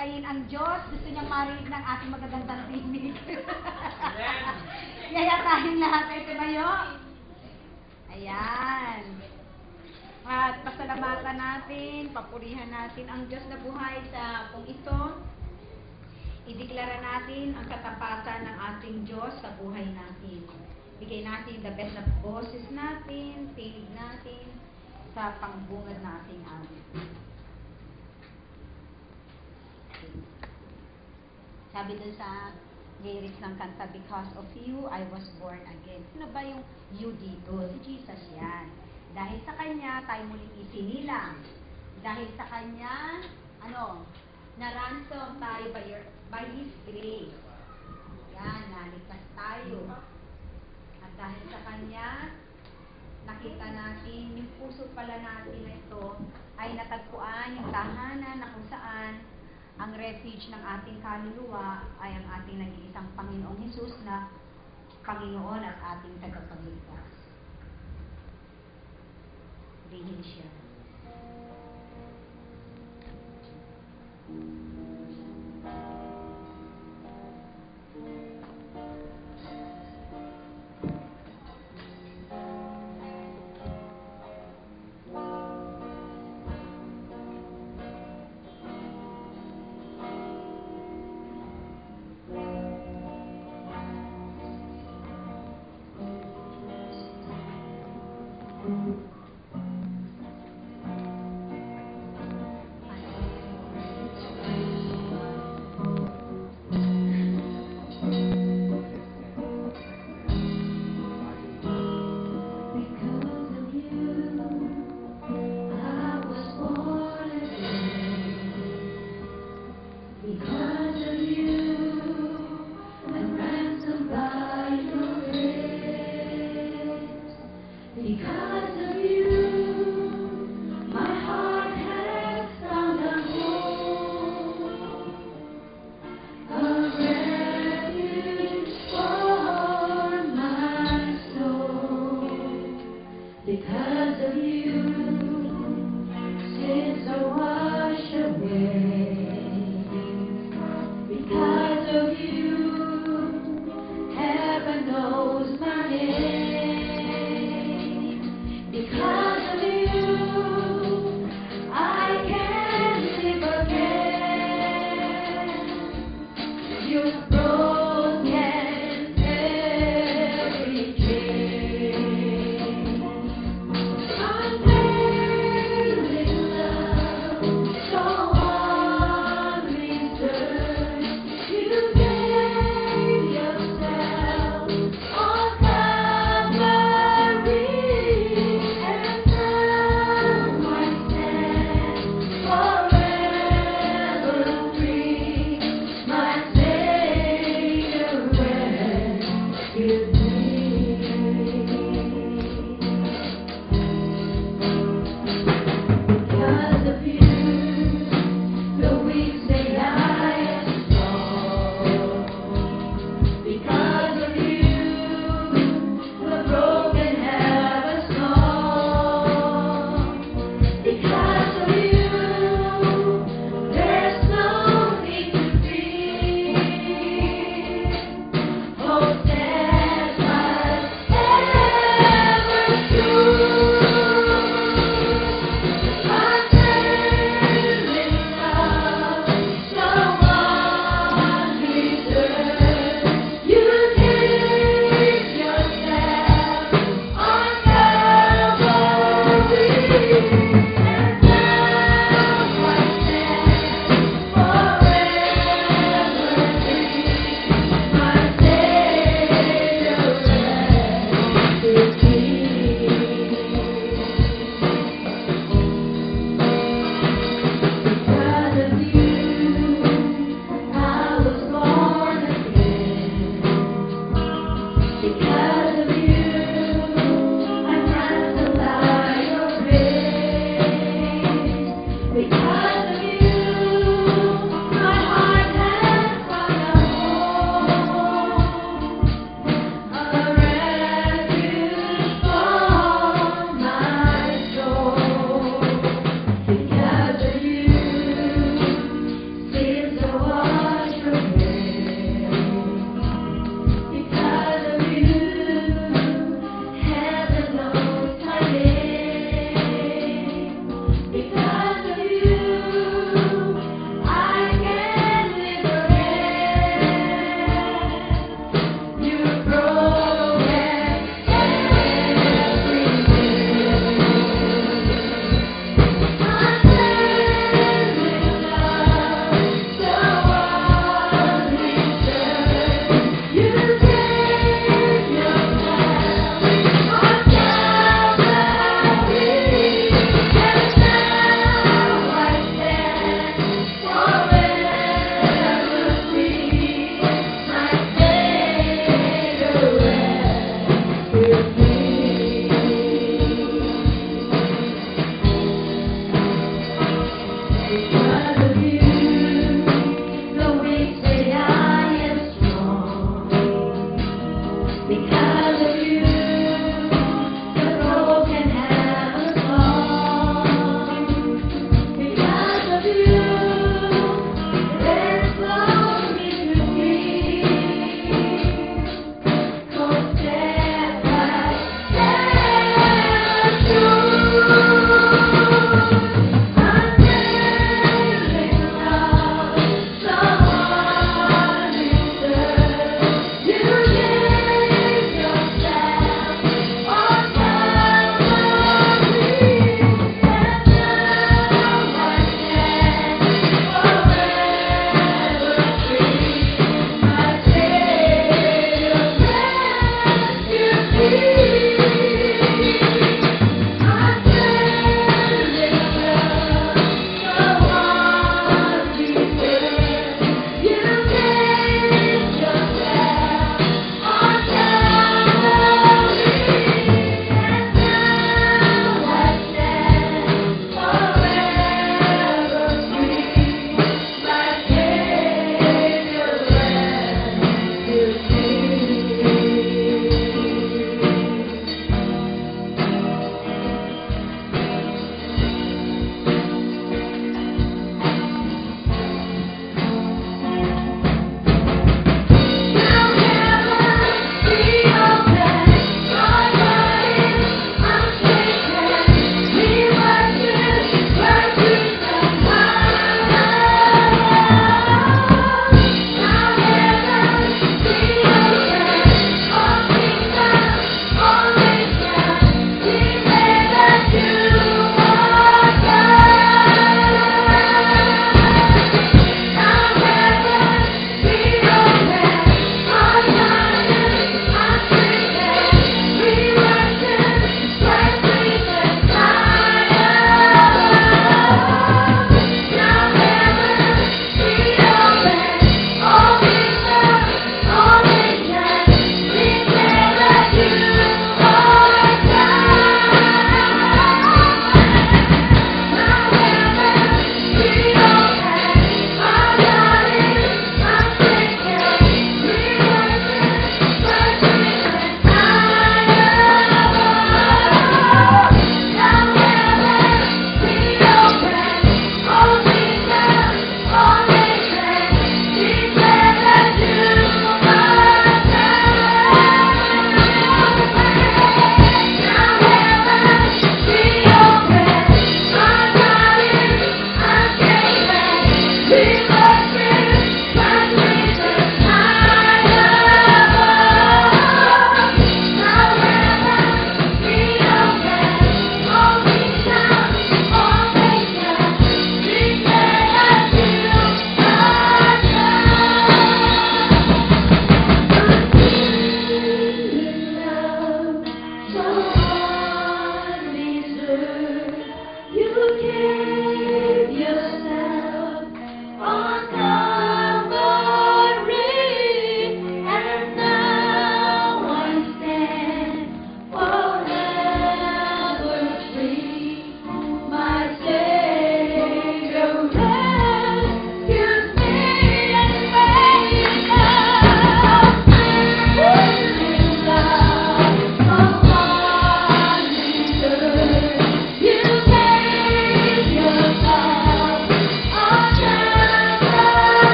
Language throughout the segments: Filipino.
Ang Diyos, gusto niyang marinig ng ating magagandang tinig. Yayatahin lahat ay tumayo. Ayan. At pasalamatan natin, papurihan natin ang Diyos na buhay sa kung ito. Ideklara natin ang katapasan ng ating Diyos sa buhay natin. Bigay natin the best na boses natin, tinig natin, sa pangbungad nating awit. Sabi dun sa lyrics ng kanta, because of you, I was born again. Sino ba yung you dito? Si Jesus yan. Dahil sa Kanya, tayo muling isinilang. Dahil sa Kanya, na-ransom tayo by His grace. Yan, naligtas tayo. At dahil sa Kanya, nakita natin, yung puso pala natin na ito, ay natagpuan yung tahanan na kung saan ang refuge ng ating kaluluwa ay ang ating nag-iisang Panginoong Hesus na Panginoon at ating tagapagligtas. Purihin siya.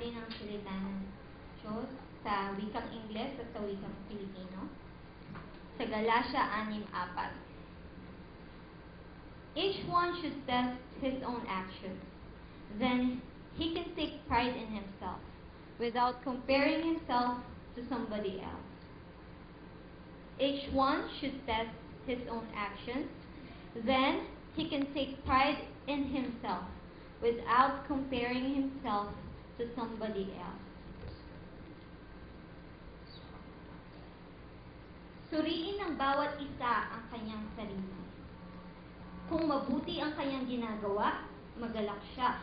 sinabi ng salita ng Diyos sa wikang Ingles at sa wikang Pilipino. Sa Galatia 6:4. Each one should test his own actions. Then he can take pride in himself without comparing himself to somebody else. Each one should test his own actions. Then he can take pride in himself without comparing himself to somebody else. Suriin ng bawat isa ang kanyang sarili. Kung mabuti ang kanyang ginagawa, magalak siya,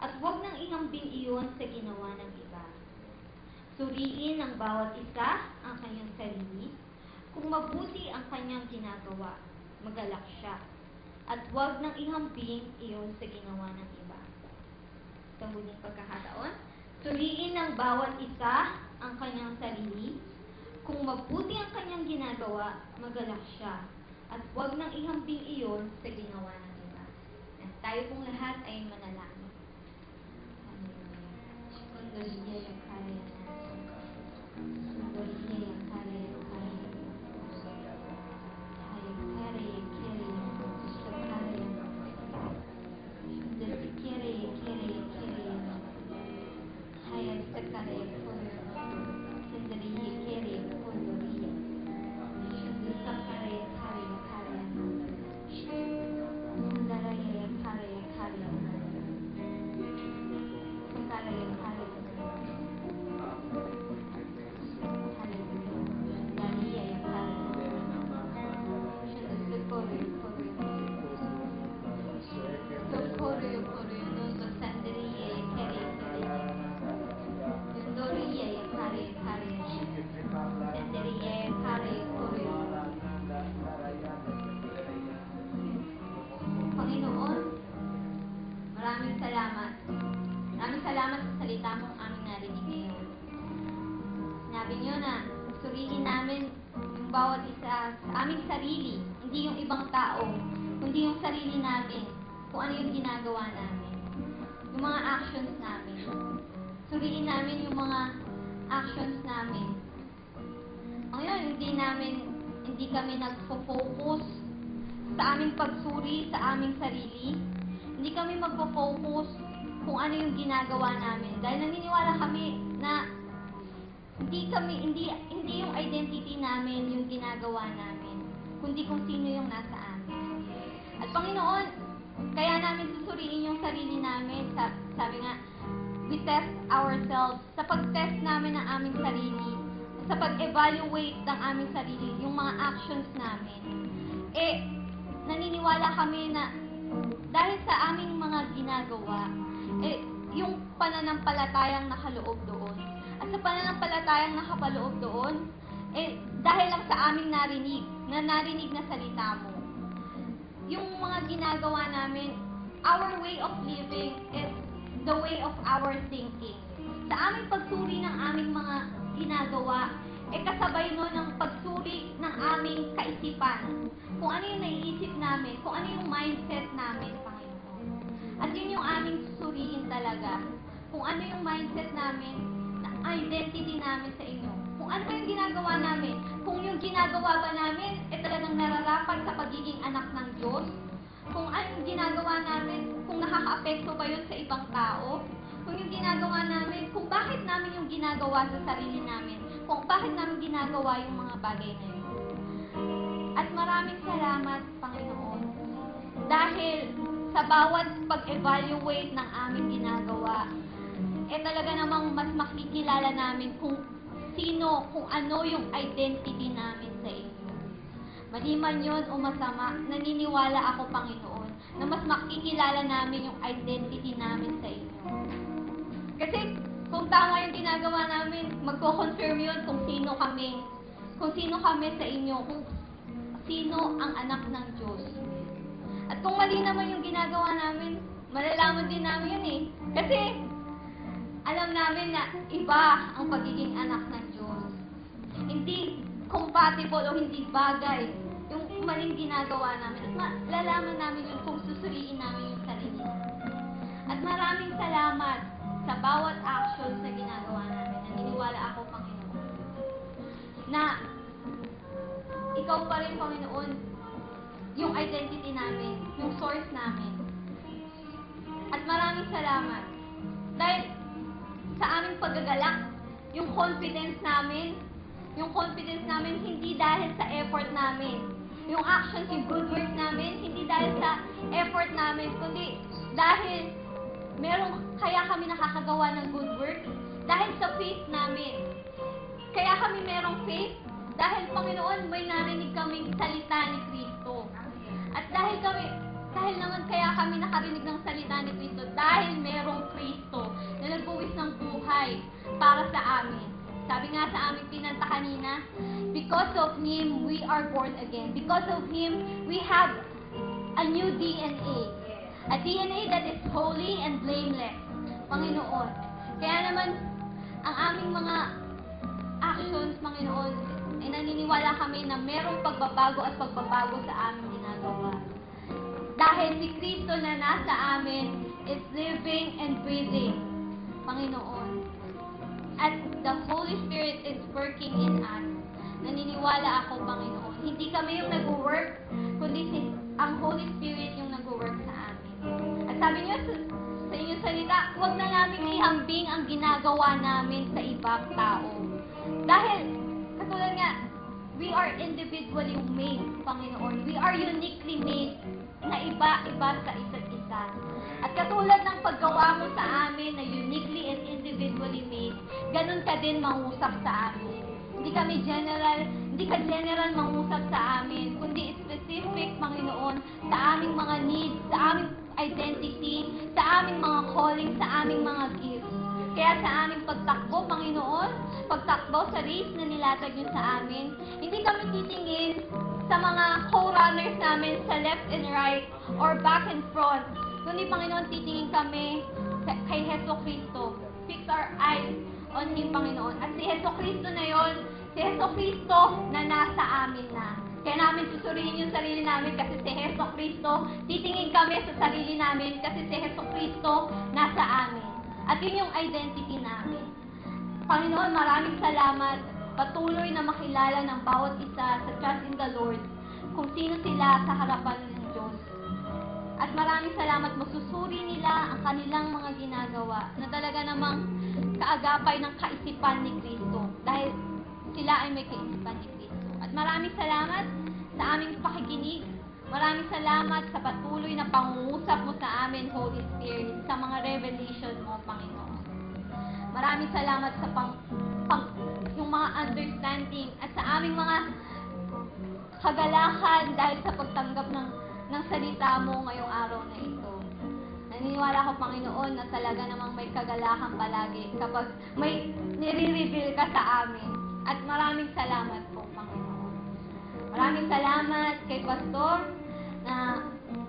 at huwag nang ihambing iyon sa ginawa ng iba. Suriin ng bawat isa ang kanyang sarili. Kung mabuti ang kanyang ginagawa, magalak siya, at huwag nang ihambing iyon sa ginawa ng iba. Sa huling pagkakataon, suriin ng bawat isa ang kanyang sarili. Kung mabuti ang kanyang ginagawa, magalak siya, at huwag nang ihambing iyon sa ginawa ng iba. At tayo pong lahat ay manalangin. Hallelujah. Panginoon, maraming salamat. Maraming salamat sa salita mong aming narinig ngayon. Sinabi niyo na suriin namin yung bawat isa sa aming sarili, hindi yung ibang tao, kundi yung sarili namin, kung ano yung ginagawa namin, yung mga actions namin. Suriin namin yung mga actions namin. Ngayon, hindi kami nagfo-focus sa aming pagsuri sa aming sarili. Hindi kami magfo-focus kung ano yung ginagawa namin. Dahil naniniwala kami na hindi yung identity namin yung ginagawa namin, kundi kung sino yung nasa amin. At Panginoon, kaya namin susuriin yung sarili namin. Sabi nga, we test ourselves. Sa pag-test namin ng aming sarili, sa pag-evaluate ng aming sarili, yung mga actions namin, naniniwala kami na dahil sa aming mga ginagawa, yung pananampalatayang nakaloob doon. At sa pananampalatayang nakapaloob doon, dahil lang sa aming narinig na salita mo. Yung mga ginagawa namin, our way of living is the way of our thinking. Sa aming pagsuri ng aming mga ginagawa, kasabay nun ng pagsuri ng aming kaisipan. Kung ano yung naiisip namin, kung ano yung mindset namin, Panginoon. At yun yung aming susuriin talaga. Kung ano yung mindset namin, na identity namin sa inyo. Kung ano ba yung ginagawa namin. Kung yung ginagawa ba namin, talagang nararapat sa pagiging anak ng Diyos. Kung ano yung ginagawa namin, kung nakaka-apekto ba yun sa ibang tao. Kung yung ginagawa namin, kung bakit namin yung ginagawa sa sarili namin, kung bakit namin ginagawa yung mga bagay na yun. At maraming salamat, Panginoon, dahil sa bawat pag-evaluate ng aming ginagawa, talaga namang mas makikilala namin kung sino, kung ano yung identity namin sa inyo. Mali man yun o masama, naniniwala ako, Panginoon, na mas makikilala namin yung identity namin sa inyo. Kasi kung tama yung ginagawa namin, magko-confirm yun kung sino kami sa inyo, kung sino ang anak ng Diyos. At kung mali naman yung ginagawa namin, malalaman din namin yun eh. Kasi alam namin na iba ang pagiging anak ng Diyos. Hindi compatible o hindi bagay yung maling ginagawa namin. At malalaman namin yun kung susuriin namin yung sarili namin. At maraming salamat sa bawat actions na ginagawa namin. Naniniwala ako, Panginoon, na Ikaw pa rin, Panginoon, yung identity namin, yung source namin. At maraming salamat. Dahil sa aming paggagalak, yung confidence namin hindi dahil sa effort namin. Yung actions, yung good works namin, hindi dahil sa effort namin, kundi dahil kaya kami nakakagawa ng good works, dahil sa faith namin. Kaya kami merong faith, dahil, Panginoon, may narinig kaming salita ni Kristo. At dahil naman kaya kami nakarinig ng salita ni Kristo, dahil merong Kristo na nagbuwis ng buhay para sa amin. Sabi nga sa aming pinanta kanina, because of Him, we are born again. Because of Him, we have a new DNA. A DNA that is holy and blameless. Panginoon. Kaya naman, ang aming mga actions, Panginoon, ay naniniwala kami na merong pagbabago at pagbabago sa aming ginagawa. Dahil si Kristo na nasa amin is living and breathing, Panginoon. At the Holy Spirit is working in us. Naniniwala ako, Panginoon. Hindi kami yung nag-work, kundi ang Holy Spirit yung nag-work sa amin. At sabi niyo sa inyong salita, huwag na namin ihambing ang ginagawa namin sa ibang tao. Dahil, katulad nga, we are individually made, Panginoon. We are uniquely made na iba-iba sa isa't isa. At katulad ng paggawa mo sa amin na uniquely and individually made, ganun ka din mangusap sa amin. Hindi ka general mangusap sa amin, kundi specific, Panginoon, sa aming mga needs, sa aming identity, sa aming mga calling, sa aming mga gifts. Kaya sa aming pagtakbo, Panginoon, pagtakbo sa race na nilatag niyo sa amin, hindi kami titingin sa mga co-runners namin sa left and right or back and front. Kundi, Panginoon, titingin kami kay Heso Kristo. Fix our eyes on Him, Panginoon. At si Heso Kristo na yon, si Heso Kristo na nasa amin na. Kaya namin susuriin yung sarili namin kasi si Heso Kristo, titingin kami sa sarili namin kasi si Heso Kristo nasa amin. At yun yung identity namin. Panginoon, maraming salamat. Patuloy na makilala ng bawat isa sa trust in the Lord kung sino sila sa harapan ng Diyos. At maraming salamat, masusuri nila ang kanilang mga ginagawa na talaga namang kaagapay ng kaisipan ni Kristo dahil sila ay may kaisipan ni Kristo. At maraming salamat sa aming pakikinig. Maraming salamat sa patuloy na pangungusap mo sa amin, Holy Spirit, sa mga revelation mo, Panginoon. Maraming salamat sa yung mga understanding at sa aming mga kagalakan dahil sa pagtanggap ng salita mo ngayong araw na ito. Naniniwala ko, Panginoon, na talaga namang may kagalakan palagi kapag may nire-reveal ka sa amin. At maraming salamat po, Panginoon. Maraming salamat kay Pastor na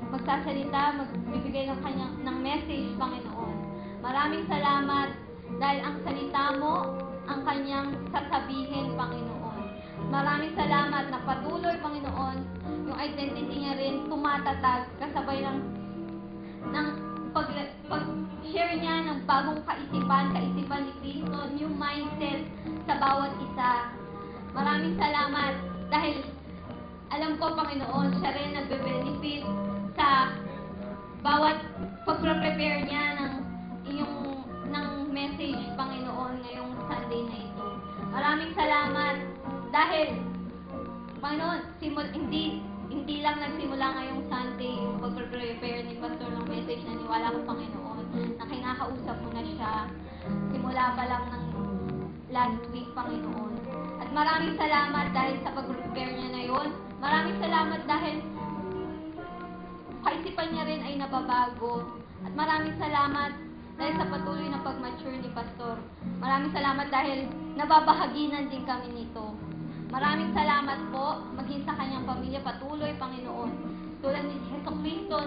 magsasalita, magbibigay ng message, Panginoon. Maraming salamat dahil ang salita mo, ang kanyang sasabihin, Panginoon. Maraming salamat na patuloy, Panginoon, yung identity niya rin tumatatag kasabay ng pag-share niya ng bagong kaisipan ni Kristo, new mindset sa bawat isa. Maraming salamat dahil alam ko, Panginoon, siya rin nagbe-benefit sa bawat pag-prepare niya ng message, Panginoon, ngayong Sunday na ito. Maraming salamat dahil, Panginoon, hindi lang nagsimula ngayong Sunday yung pag-prepare ni Pastor ng message. Naniwala ko, Panginoon, na kinakausap mo na siya simula pa lang ng last week, Panginoon. At maraming salamat dahil sa pag-prepare niya na yun. Maraming salamat dahil kaisipan niya rin ay nababago. At maraming salamat dahil sa patuloy na pag-mature ni Pastor. Maraming salamat dahil nababahaginan din kami nito. Maraming salamat po, maging sa kanyang pamilya, patuloy, Panginoon. Tulad ni Heso Kristo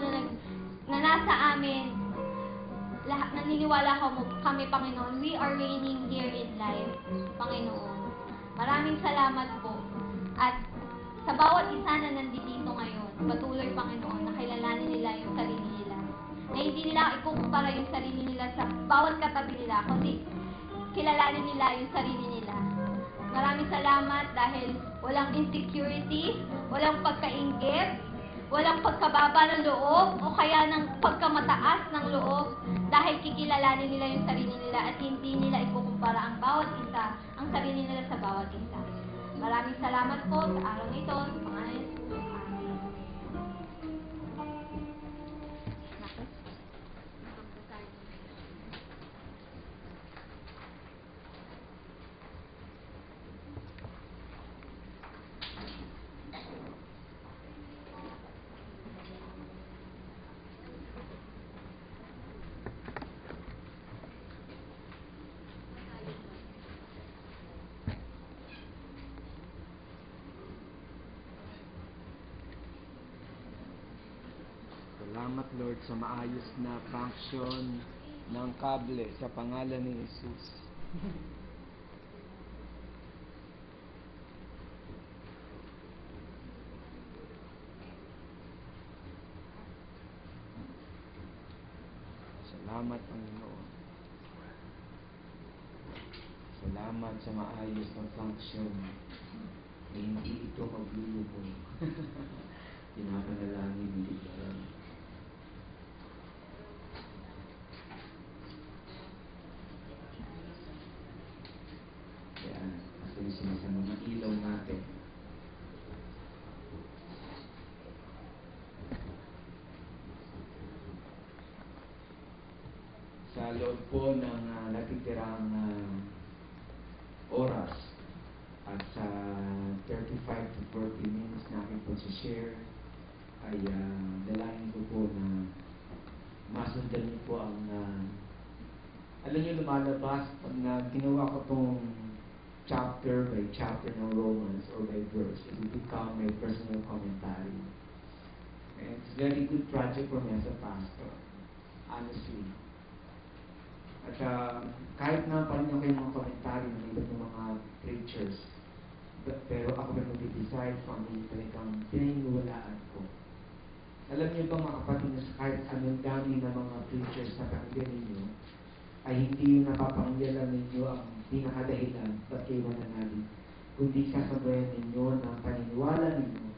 na nasa amin, naniniwala kami, Panginoon, we are reigning here in life, Panginoon. Maraming salamat po. At sa bawat isa na nandito ngayon, patuloy, Panginoon, na kilalanin nila yung sarili nila. na hindi nila ikukumpara yung sarili nila sa bawat katabi nila, kundi kilalanin nila yung sarili nila. Maraming salamat dahil walang insecurity, walang pagkainggit, walang pagkababa ng loob o kaya ng pagkamataas ng loob dahil kikilalanin nila yung sarili nila at hindi nila ikukumpara ang bawat isa, ang sarili nila sa bawat isa. Maraming salamat po sa araw nito, sa pangalan ni Jesus. Amen. Salamat Lord sa maayos na function ng kable sa pangalan ni Jesus. Salamat Panginoon. Salamat sa maayos na function na hindi ito maglulubog. Pinapanalangin hindi ba? Sa mga ilaw natin. Sa loob po ng natitirang oras at sa 35 to 40 minutes na aking po-share ay dalangin ko po na masundan niyo po ang alam niyo lumalabas pag ginawa ko tong chapter by chapter ng Romans or by verse, it will become my personal commentary. And it's a very good project for me as a pastor, honestly. At kahit na pa rin ako yung mga commentary ng iba ng mga preachers, pero ako ba mag-decide kung ano yung talagang pinahiniwalaan ko. Alam niyo ba mga kapatid na kahit anong dami ng mga preachers na pakinggan ninyo, ay hindi yung napapangyalan ninyo ang pinakadahilan ba't kayo mananalig, kundi kasabayan ninyo ng paniniwala ninyo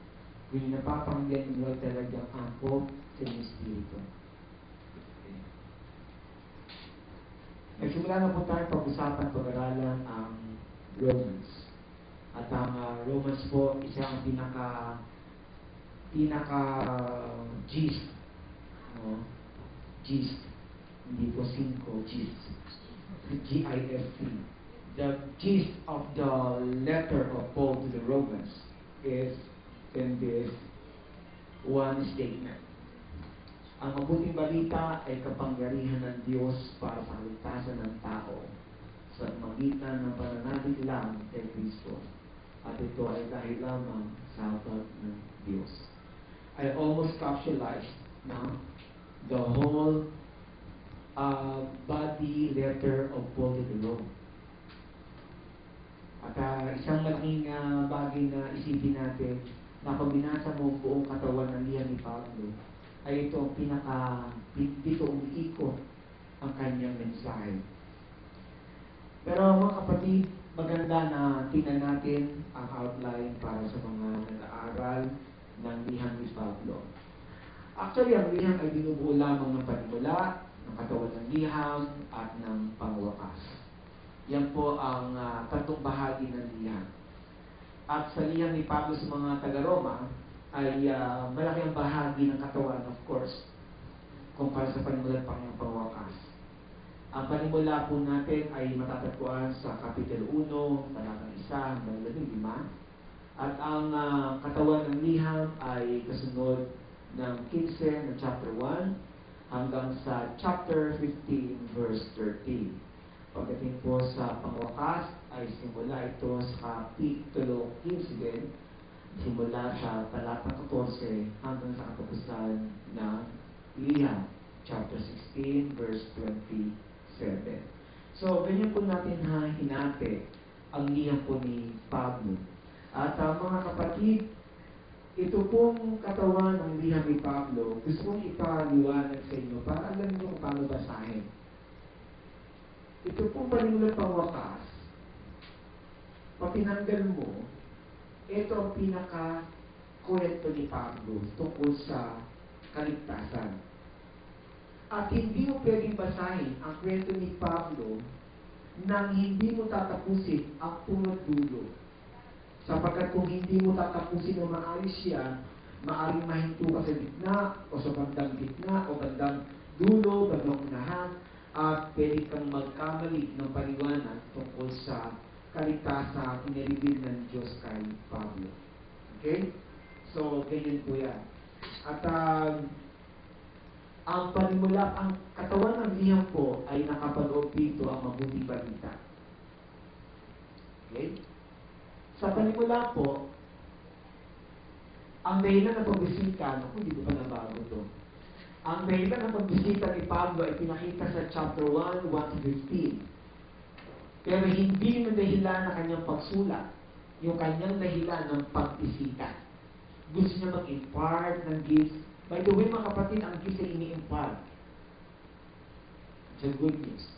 kung yung napapangyalan ninyo ay talagang angkop sa inyong spirito. Okay. Nagsimula na po tayo pag-usapan, pag-aralan ang Romans. At ang Romans po, isa ang pinaka-gist. No? Gist. Hindi po 5, gist. G-I-S-T. The gist of the letter of Paul to the Romans is in this one statement. Ang mabuting balita ay kapangyarihan ng Diyos para sa kaligtasan ng tao sa magitan ng pananalig lang kay Kristo. At ito ay dahil lamang sa habag ng Diyos. I almost capsulized the whole body letter of Paul to the Romans. At isang malaking bagay na isipin natin na pag binasa mo buong katawan ng lihan ni Pablo, ay ito ang dito umiikot ang kanyang mensahe. Pero mga kapatid, maganda na tingnan natin ang outline para sa mga nag-aaral ng lihan ni Pablo. Actually, ang lihan ay binubuo lamang ng panimula, ng katawan ng liham, at ng pangwakas. Yan po ang tatlong bahagi ng lihan. At sa lihan ni Pablo sa mga taga-Roma, ay malaki ang bahagi ng katawan, of course, kumpara sa panimula at pangwakas. Ang panimula po natin ay matatagpuan sa Kapitel 1, talatang 1 hanggang 15. At ang katawan ng liham ay kasunod ng 15 ng chapter 1 hanggang sa chapter 15 verse 13. Pagdating po sa pangwakas ay simula ito sa Kapitulo 15 din, simula sa talatang 14 hanggang sa katapusan ng liham, chapter 16 verse 27. So, ganyan po natin hinati ang liham po ni Pablo. At mga kapatid, ito pong katawan ng liham ni Pablo, gusto kong ipaliwanag sa inyo para alam niyo kung paano basahin. Ito pong panimulat pang wakas, pag tinanggal mo, ito ang pinaka-kwento ni Pablo tungkol sa kaligtasan. At hindi mo pwedeng basahin ang kwento ni Pablo nang hindi mo tatapusin ang punot dulo. Sapagkat kung hindi mo tatapusin ng maayos yan, maaaring mahinto ka sa gitna, o sa bandang gitna, o bandang dulo, bandang unahan, at pwede kang magkamali ng paliwanag tungkol sa kaligtasan inilibig ng Diyos kay Pablo. Okay? So, ganyan po yan. At ang panimula, ang katawan ng liham po ay nakapaloob dito ang mabuting balita. Okay? Sa panimula po, ang dahilan ng pagbisita, hindi ko pa nabago ito. Ang dahilan ng pagbisita ni Pablo ay pinakita sa chapter 1, 1-15. Pero hindi yung dahilan ng kanyang pagsulat, yung kanyang dahilan ng pagbisita. Gusto niya mag-impart ng gifts. By the way, mga kapatid, ang gifts ay ini-impart. It's a good news.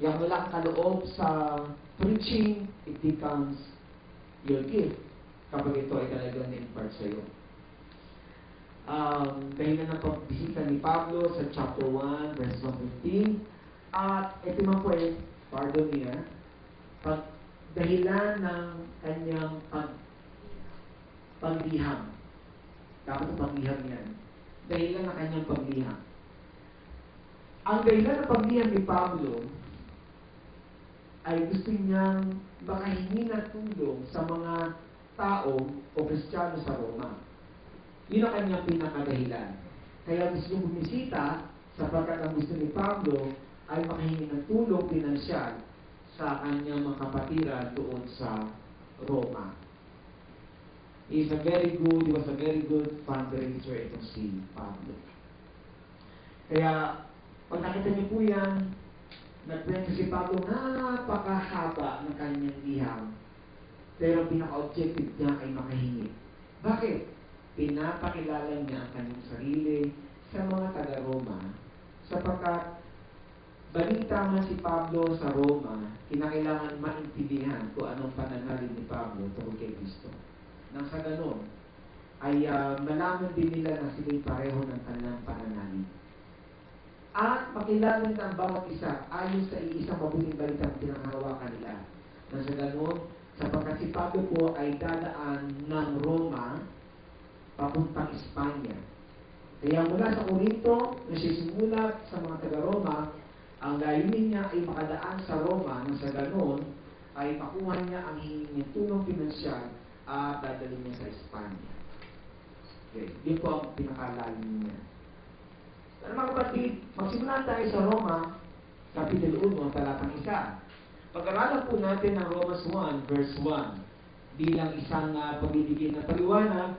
Yung wala kang kaloob sa preaching, it becomes your gift kapag ito ay talagang na-impart sa iyo. Dahilan ng pagbisita ni Pablo sa chapter 1, verse 1-15. At ito man po ay, pardon niya, dahilan ng kanyang pagliham. Dapat ang pagliham yan. Dahilan ng kanyang pagliham. Ang dahilan ng pagliham ni Pablo ay gusto niyang makahingi ng tulong sa mga tao o Kristiyano sa Roma. Yun ang kanyang pinakadahilan. Kaya gusto niyang bumisita sapagkat ang gusto ni Pablo ay makahingi ng tulong pinansyal sa kanyang mga kapatiran doon sa Roma. He was a very good fundraiser itong si Pablo. Kaya, pag nakita niyo po yan, nagkwento si Pablo, napakahaba ng kanyang liham. Pero pinaka-objective niya ay makahingi. Bakit? Pinapakilala niya ang kanyang sarili sa mga taga-Roma sapagkat balita man si Pablo sa Roma, kinakailangan maintindihan kung anong pananalig ni Pablo tungkol kay Kristo. Nang sa ganon, ay malaman din nila na sila'y pareho ng kanilang pananalig. At makilala nila ang bawat isa ayon sa iisang mabuting balita na pinanghawakan nila. Nang sa ganon, sapagkat si Pablo po ay dadaan ng Roma papuntang Espanya. Kaya mula sa Corinto, na siya simulat sa mga taga-Roma, ang layunin niya ay makadaan sa Roma nang sa ganon ay makuha niya ang hinging tulong pinansyal at dadalhin niya sa Espanya. Okay, yun po ang pinakalalim niya. Pero mga kapatid, magsimula tayo sa Roma, Kapitul 1, talatang 1. Pag-aralan po natin ang Romans 1, verse 1, bilang isang pagbibigay ng paliwanag,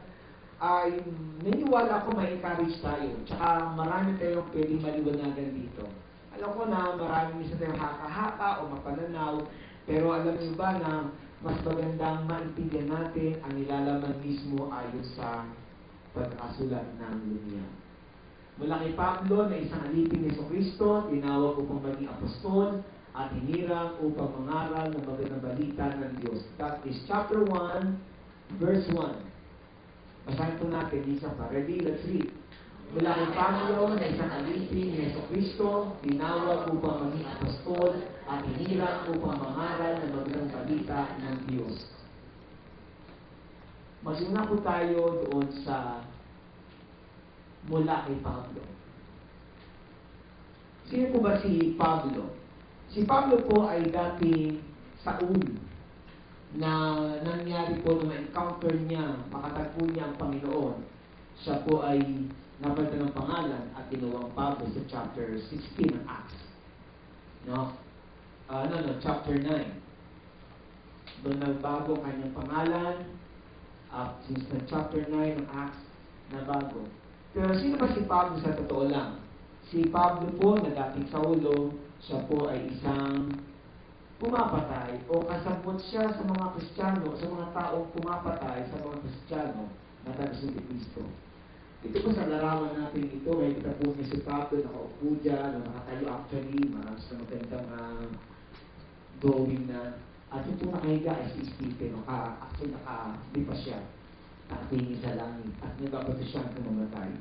ay naniniwala ko may encourage tayo. Tsaka marami tayong pwedeng maliwanagan dito. Alam ko na marami minsan tayong haka-haka o mapananaw, pero alam niyo ba na mas magandang maintindihan natin ang nilalaman mismo ayon sa pagkasulat ng lunya. Mula kay Pablo na isang alipin ni Jesucristo, tinawag upang maging apostol at hinirang upang mangaral ng magandang balita ng Diyos. That is chapter 1, verse 1. Basahin po natin, isa pa. Ready? Let's read. Mula kay Pablo na isang alipin ni Jesucristo, tinawag upang maging apostol at hinirang upang mangaral ng magandang balita ng Diyos. Magsimula po tayo doon sa mula kay Pablo. Sino po ba si Pablo? Si Pablo po ay dating Saul na nangyari po na ma-encounter niya, makatagpo niya ang Panginoon. Siya po ay napalitan ng pangalan at tinawag Pablo sa chapter 16 ng Acts. Chapter 9. Doon nagbago kanyang pangalan since na chapter 9 ng Acts nabago. Pero sino ba si Pablo sa totoo lang? Si Pablo po na dating Saulo, siya po ay isang pumapatay o kasabot siya sa mga Kristiyano, sa mga taong pumapatay sa mga Kristiyano natapos ni Kristo. Ito po sa larawan natin ito, may kita po ni si Pablo, nakaupo dyan, nakatayo actually, maraming na magandang drawing na. At yung po nakahiga ay si Stephen, actually nakalipa siya, nakatingin sa langit, at nagbabato siya ang mamatay.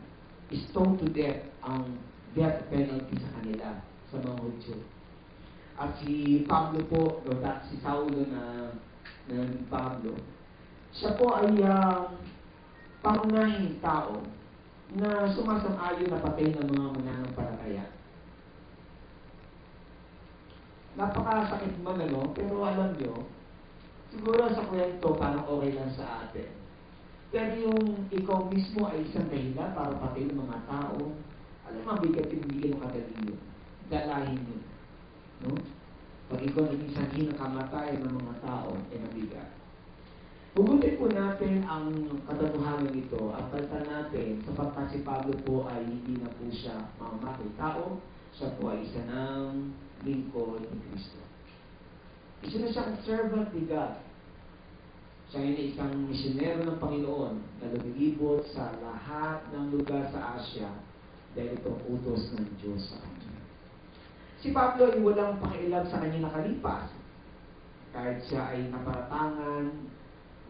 Stoned to death ang death penalty sa kanila, sa mga Hudyo. At si Pablo po, si Saulo na Pablo, siya po ay pangunahing tao na sumasang-ayon na patay ng mga mananampalataya. Napakasakit man, pero alam nyo, siguro sa kwento parang okay lang sa atin. Pero yung ikaw mismo ay isang dahilan para patayin ng mga tao, alam mo, mabigat yung bigyan ng kadali yun. Dalahin yun. No? Pag ikaw naging sanhi ng kamatayan ng mga tao, ay mabigat. Hugutin po natin ang katotohanan nito, ang palitan natin, sapagkat si Pablo po ay hindi na po siya mamamatay tao, siya po ay isa ng lingkod ni Kristo. Isa na siyang servant ni God. Siya ay isang misyonero ng Panginoon na lumilibot sa lahat ng lugar sa Asia dahil itong utos ng Diyos sa kanya. Si Pablo ay walang pakialam sa kanyang nakalipas. Kahit siya ay naparatangan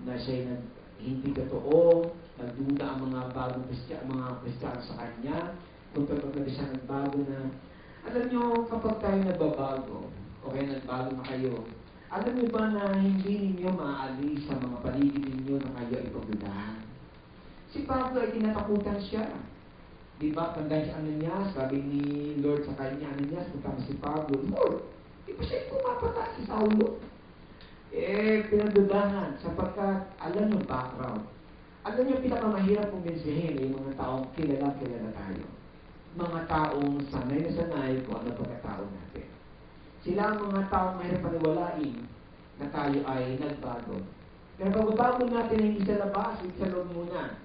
na siya ay hindi totoo, nagduda ang mga bagong Kristiyano sa kanya, kung totoo na siya nagbago na. Alam nyo, kapag tayo nagbabago, o kaya nagbago na kayo, alam nyo ba na hindi ninyo maaalis sa mga paligid ninyo na kayo ay pagdudahan? Si Pablo ay tinatakutan siya. Diba, tandaan si Ananias, sabi ni Lord sa kanya, Ananias, punta si Pablo, Lord, di ba siya pumapata si Saulo? Pinagdudahan, sapagkat alam yung background. Alam nyo, pinakamahirap kumbinsihin yung mga taong kilala tayo. Mga taong sanay na sanay kung ano pagkatao natin. Sila ang mga taong mahirap paniwalain na tayo ay nagbago. Pero pagbabago natin ay hindi sa labas, hindi sa loob muna.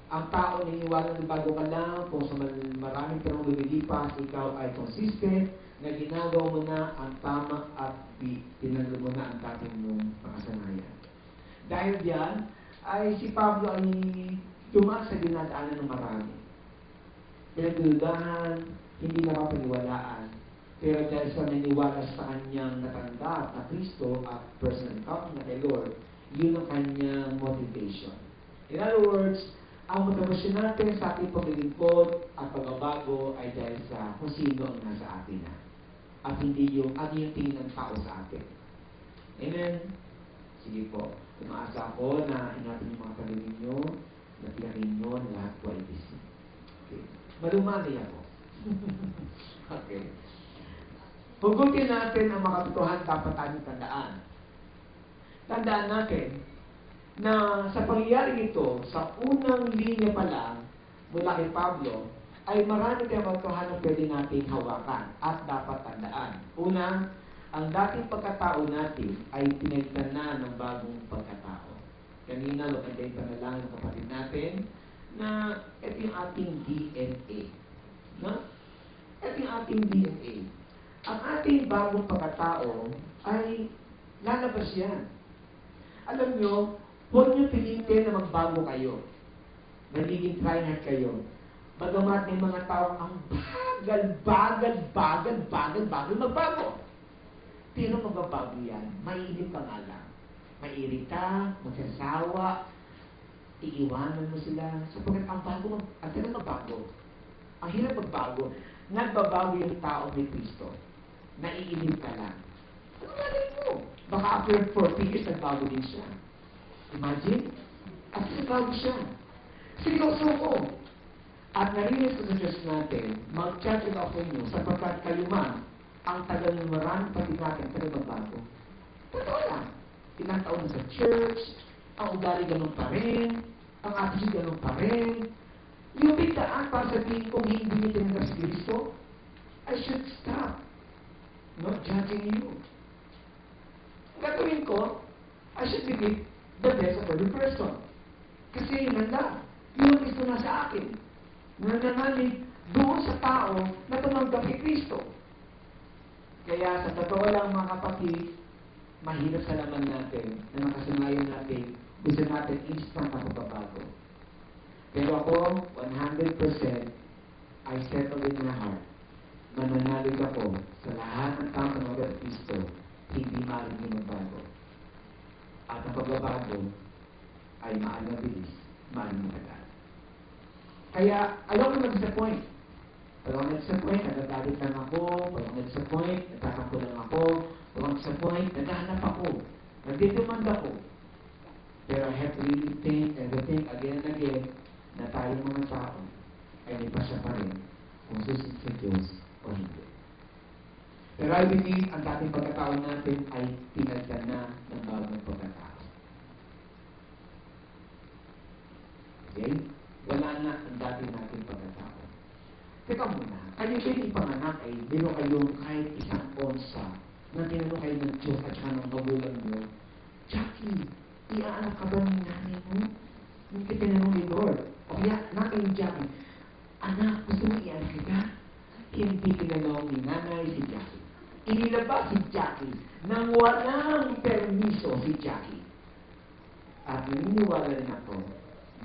Ang tao naniniwala na bago ka lang, kung sa maraming tanong lumilipas, ikaw ay consistent, na ginagawa mo na ang tama at tinalo mo na ang dating mong pakasanayan. Dahil diyan, ay si Pablo ay dumaan sa dinadaanan ng marami. Pinagdudahan, hindi napapaniwalaan, pero dahil sa naniniwala sa kanyang natanggap na Kristo at personal encounter na kay Lord, yun ang kanyang motivation. In other words, ang motivasyon natin sa ating paglilingkod at pagbabago ay dahil sa kung sino ang nasa atin na. At hindi yung ano yung tingin ng tao sa atin. Amen? Sige po. Umaasa ako na ingatan yung mga talim ninyo, na tiyakin nyo na lahat po ay busy. Okay. Malumani ako. Okay. Hugutin natin ang mga katotohanan dapat tayong tandaan. Tandaan natin na sa pangyayari ito, sa unang linya pa lang, mula kay Pablo, ay marami tayong katotohanan na pwede natin hawakan at dapat tandaan. Una, ang dating pagkatao natin ay pinagtan na ng bagong pagkatao. Kanina, lokagay pa na lang ng kapatid natin na ito yung ating DNA. No? Ito yung ating DNA. Ang ating bagong pagkatao ay lalabas yan. Alam nyo, huwag nyo pilitin na magbago kayo. Nagiging tryhard kayo. Bagamat may mga tao ang bagal magbago. Pero magbabago yan. Mainip ka nga lang. Mairita, magsasawa, iiwanan mo sila. Sapagkat ang tagal magbago. Ang hirap magbago. Nagbabago yung tao ni Kristo. Naiinip ka lang. Ano gagawin mo? Baka after 40 years, nagbago din siya. Imagine? At nagbago siya. Seryoso ko. At narinig ko sa Diyos natin, mag-charge ako inyo sapagkat kayo man, ang tagal ng maraming pati natin tagal magbago. Totoo lang. Ilang taon na sa church, ang ugali ganun pa rin, ang attitude ganun pa rin. Yung biglaan para sabihin kong hindi niyo tinanggap si Kristo, I should stop not judging you. Ang gagawin ko, I should believe the best of every person. Kasi yun ang lang. Yun Kristo na sa akin. Nananalig doon sa tao na tumanggap kay Kristo. Kaya sa totoo lang mga kapatid, mahirap sa laman natin na makasanayan natin, gusto natin instant na pagbabago. Pero ako, 100%, I settle in my heart. Mananalig ako sa lahat ng tao ng mga Kristo, hindi maaaring magbago. At ang pagbabago ay maaring mabilis, maaring matagal. Kaya, ayaw ko mag-disappoint. Pag ako nag-disappoint, nagagalit lang ako. Pag ako nag-disappoint, nagtatampo lang ako. Pag ako nag-disappoint, naghahanap ako. Nagdidemand ako. Pero I have to really think and rethink again and again na tayong mga tao ay may pasya pa rin kung susunod sa Diyos o hindi. Pero I believe ang dating pagkatao natin ay pinagdan na ng bagong pagkatao. Okay? Wala na ang dating nating pagkatao. Teka muna, kayo kayo ipanganak ay meron kayong kahit isang onsa na tinanong kayo ng Diyos at saka ng magulang mo, Jackie, iaanak ka ba ng nanay mo? Hindi ka tinanong ni Lord. O kaya, nakay ni Jackie, anak, gusto mo iaanak kita? Hindi tinanong ni nanay si Jackie. Inilabas si Jackie nang walang permiso si Jackie. At naniniwala rin ako,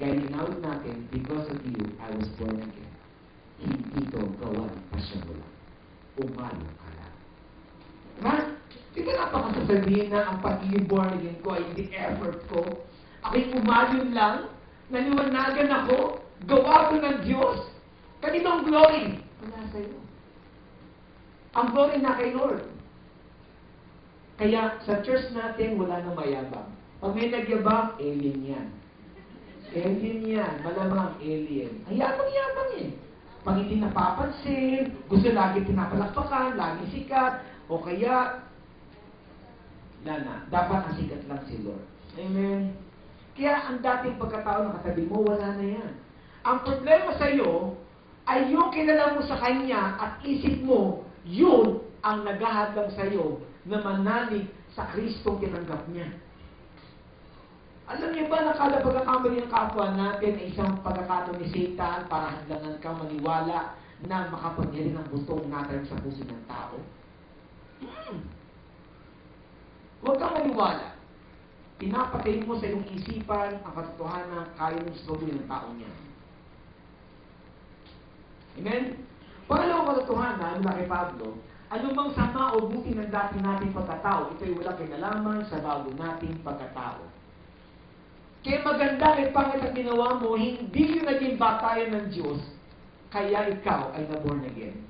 gaya out natin, because of you, I was born again. Hindi ko gawan pa siya mula. Umalo ka lang. Ma, hindi ka napakasasabihin na ang pagiging born again ko ay hindi effort ko. Ako'y umayon lang, naniwanagan ako, gawa ko ng Diyos. Kanitong glory, wala sa'yo. Ang glory na kay Lord. Kaya sa church natin, wala nang mayabang. Pag may nagyabang, alien yan. Alien yan. Malamang alien. Ang yabang-yabang eh. Pag hindi napapansin, gusto lagi pinapalakpakan, lagi sikat, o kaya, dapat ang sikat lang si Lord. Amen? Kaya ang dating pagkatao ng katabi mo, wala na yan. Ang problema sa iyo, ay yung kilala mo sa Kanya at isip mo, yun ang naghahadlang sa iyo na manalig sa Kristong tinanggap niya. Alam niyo ba, nakala pagkakamali ng kapwa natin ay isang pagkakataon ni Satan para hadlangan ka maniwala na makapangyari ng gustong natin sa puso ng tao? Huwag kang maniwala. Pinapatay mo sa iyong isipan ang katotohanan na kaya mong suluhin ng tao niya. Amen? Pangalawang katotohanan mula kay Pablo, anumang sama o buti ng dati nating pagkatao, ito'y wala kinalaman sa bago nating pagkatao. Kaya maganda kay pangit ang ginawa mo, hindi yung naging batayan ng Diyos, kaya ikaw ay na-born again.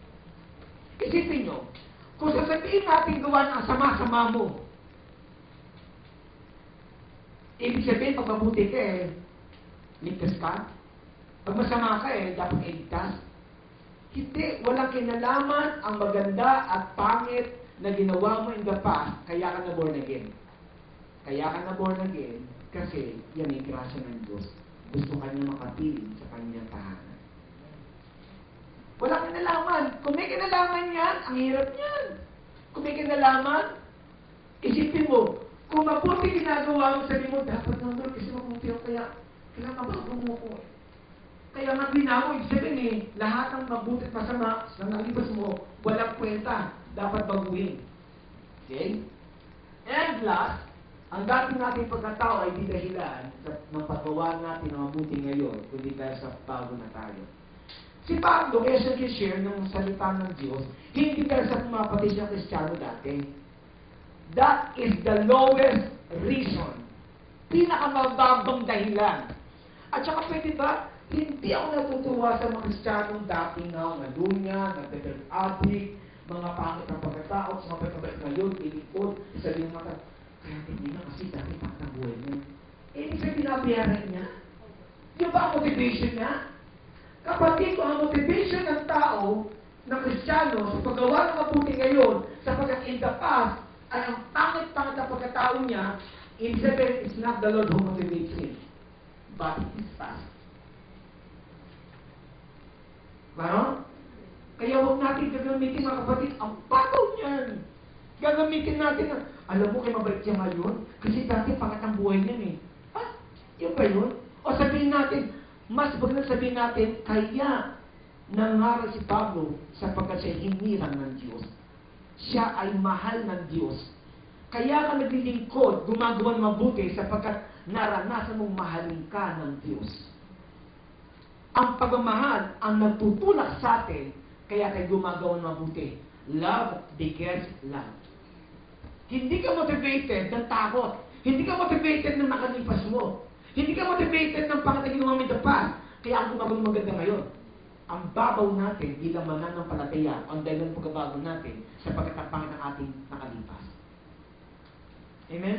Isipin nyo, kung sasabihin natin gawa ng sama-sama mo, ibig sabihin, pag mabuti ka ligtas ka. Pag masama ka dapat iligtas. Hindi, walang kinalaman ang maganda at pangit na ginawa mo in the past, kaya ka na-born again. Kaya ka na-born again, kasi yan ay grasya ng Diyos. Gusto ka niya makapiling sa kanyang tahanan. Walang kinalaman. Kung may kinalaman yan, ang hirap niyan. Kung may kinalaman, isipin mo, kung mabuti ginagawa mo, sabi mo, dapat ng Lord kasi mabuti ako, kaya mabago mo ko. Kaya nga binago, ibig sabihin lahat ng mabuti at masama na nalibas mo, walang kwenta, dapat baguhin. Okay? And last, ang dating nating pagkatao ay di dahilan ng paggawa natin ng mabuti ngayon, kundi dahil sa bago na tayo. Si Pablo, kaya siya share ng salita ng Diyos, hindi dahil sa pumapatid siya Kristiyano dati. That is the lowest reason. Pinakamababang dahilan. At saka pwede ba, hindi ako natutuwa sa mga Kristiyanong dating na lunya, nag-drug addict, mga pangit ng pagkatao, sa mga pagkabalik ngayon, pilikod, sabi ng mata, kaya hindi na kasi dati pagkabuhay niya. Ibig sabihin nabiyaran niya. Di ba ang motivation niya? Kapatid ko, ang motivation ng tao, ng Kristiyano, sa paggawa ng mabuti ngayon, sapagkat in the past, ay ang pangit-pangit na pagkatao niya, ibig sabihin, it's not the Lord who motivates him, but it is past. Parang? Kaya huwag natin gagamitin mga kapatid, ang pagaw niyan. Gagamitin natin na, alam mo kayo mabait siya ngayon? Kasi dati pangat ang buhay niyan yun ba yun? O sabihin natin, mas bagay sabihin natin, kaya nangaral si Pablo sapagkat siya hinirang ng Diyos. Siya ay mahal ng Diyos. Kaya ka naglilingkod, gumagawa ng mabuti sapagkat naranasan mong mahalin ka ng Diyos. Ang pagmamahal ang nagtutulak sa atin, kaya tayo gumagawa ng mabuti. Love begets love. Hindi ka motivated ng takot. Hindi ka motivated ng nakalipas mo. Hindi ka motivated ng pangataginuhan mo in the past. Kaya ang gumagawa ng maganda ngayon. Ang babaw natin bilang mananampalataya ang dahil ng pagbabago natin sa pagkatapang ng ating nakalipas. Amen?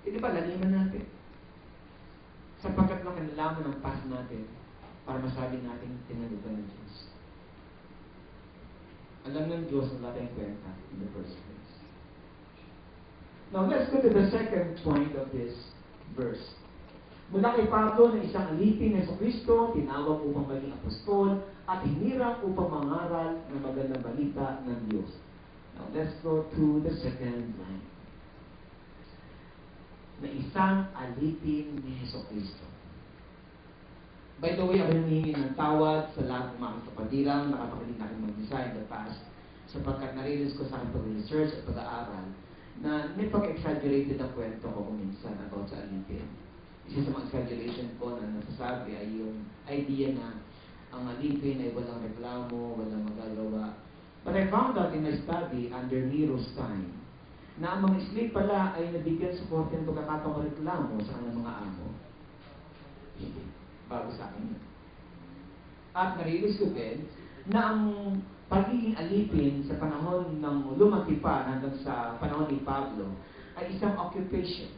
Hindi ba, laliman natin. Sapagkat na kinalaman ng past natin para masabi natin tinalugan ng Diyos. Alam ng Diyos na wala tayong kwenta in the first place. Now, let's go to the second point of this verse. Mula kay Pablo na isang alipin ng Kristo, tinawag upang maging apostol at hinirang upang mangaral ng magandang balita ng Diyos. Now, let's go to the second line. Na isang alipin ni Kristo. By the way, ako humingi ng tawad sa lahat ng mga kapadirang nakapakinig natin mag-design in the past sapagkat narilis ko sa aking pag-research at pag-aaral na may pag-exaggerated ang kwento ko minsan about sa alipin. Isa sa mga exaggeration ko na nasasabi ay yung idea na ang alipin ay walang reklamo, walang magagawa. But I found out in my study under Nero's time na ang mga slave pala ay nabigyan support ng pagkakataong reklamo sa kanilang mga amo. Bago sa akin. At narilis ko din na ang pagiging alipin sa panahon ng lumatipan hanggang sa panahon ni Pablo ay isang occupation.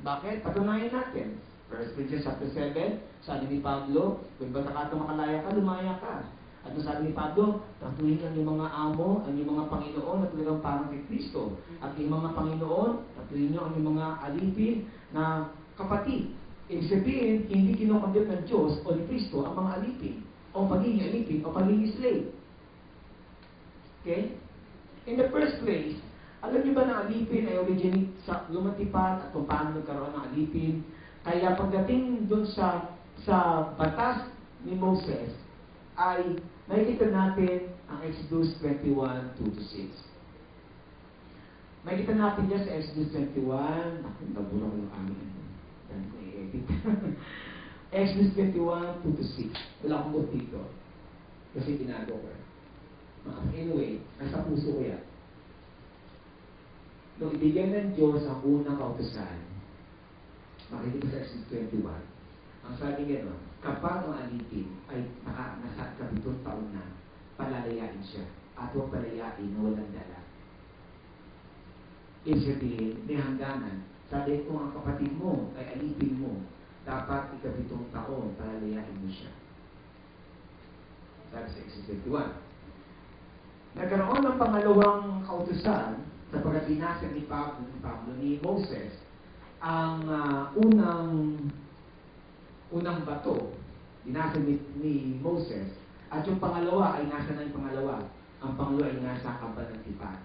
Bakit? Patunayan natin. 1 Corinthians chapter 7, sabi ni Pablo, kung ba't nakatong makalaya ka, lumaya ka. At sabi ni Pablo, tatuhin ang iyong mga amo, ang iyong mga Panginoon na talagang parang kay Kristo. At yung mga Panginoon, tatuhin niyo ang iyong mga alipin na kapatid. Ibig sabihin, hindi kinokondem ng Diyos o ni Kristo ang mga alipin, o pagiging alipin, o pagiging slave. Okay? In the first place, alam niyo ba na alipin ay originate sa lumatipan at kung paano nagkaroon ng alipin? Kaya pagdating dun sa batas ni Moses, ay nakikita natin ang Exodus 21, 2-6. Nakikita natin dyan sa Exodus 21, nabura ko yung amin. Yan ko i-edit. Exodus 21, 2-6. Wala akong book dito. Kasi tinago ko. Anyway, nasa puso ko yan. Nung ibigyan ng Diyos ang unang kautusan, makinig sa Exodus 21, ang sabi gano'n, kapag ang alipin ay nasa 7 taon na, palalayain siya at huwag palayain na walang dala. Ibig sabihin, may hangganan. Sabi kung ang kapatid mo ay alipin mo, dapat 7 taon, palalayain mo siya. Sabi sa Exodus 21. Nagkaroon ng pangalawang kautusan sapagkat binasa ni Moses ang unang bato. Binasa ni Moses. At yung pangalawa ay nasa na yung pangalawa. Ang pangalawa ay nasa Kabanatipan.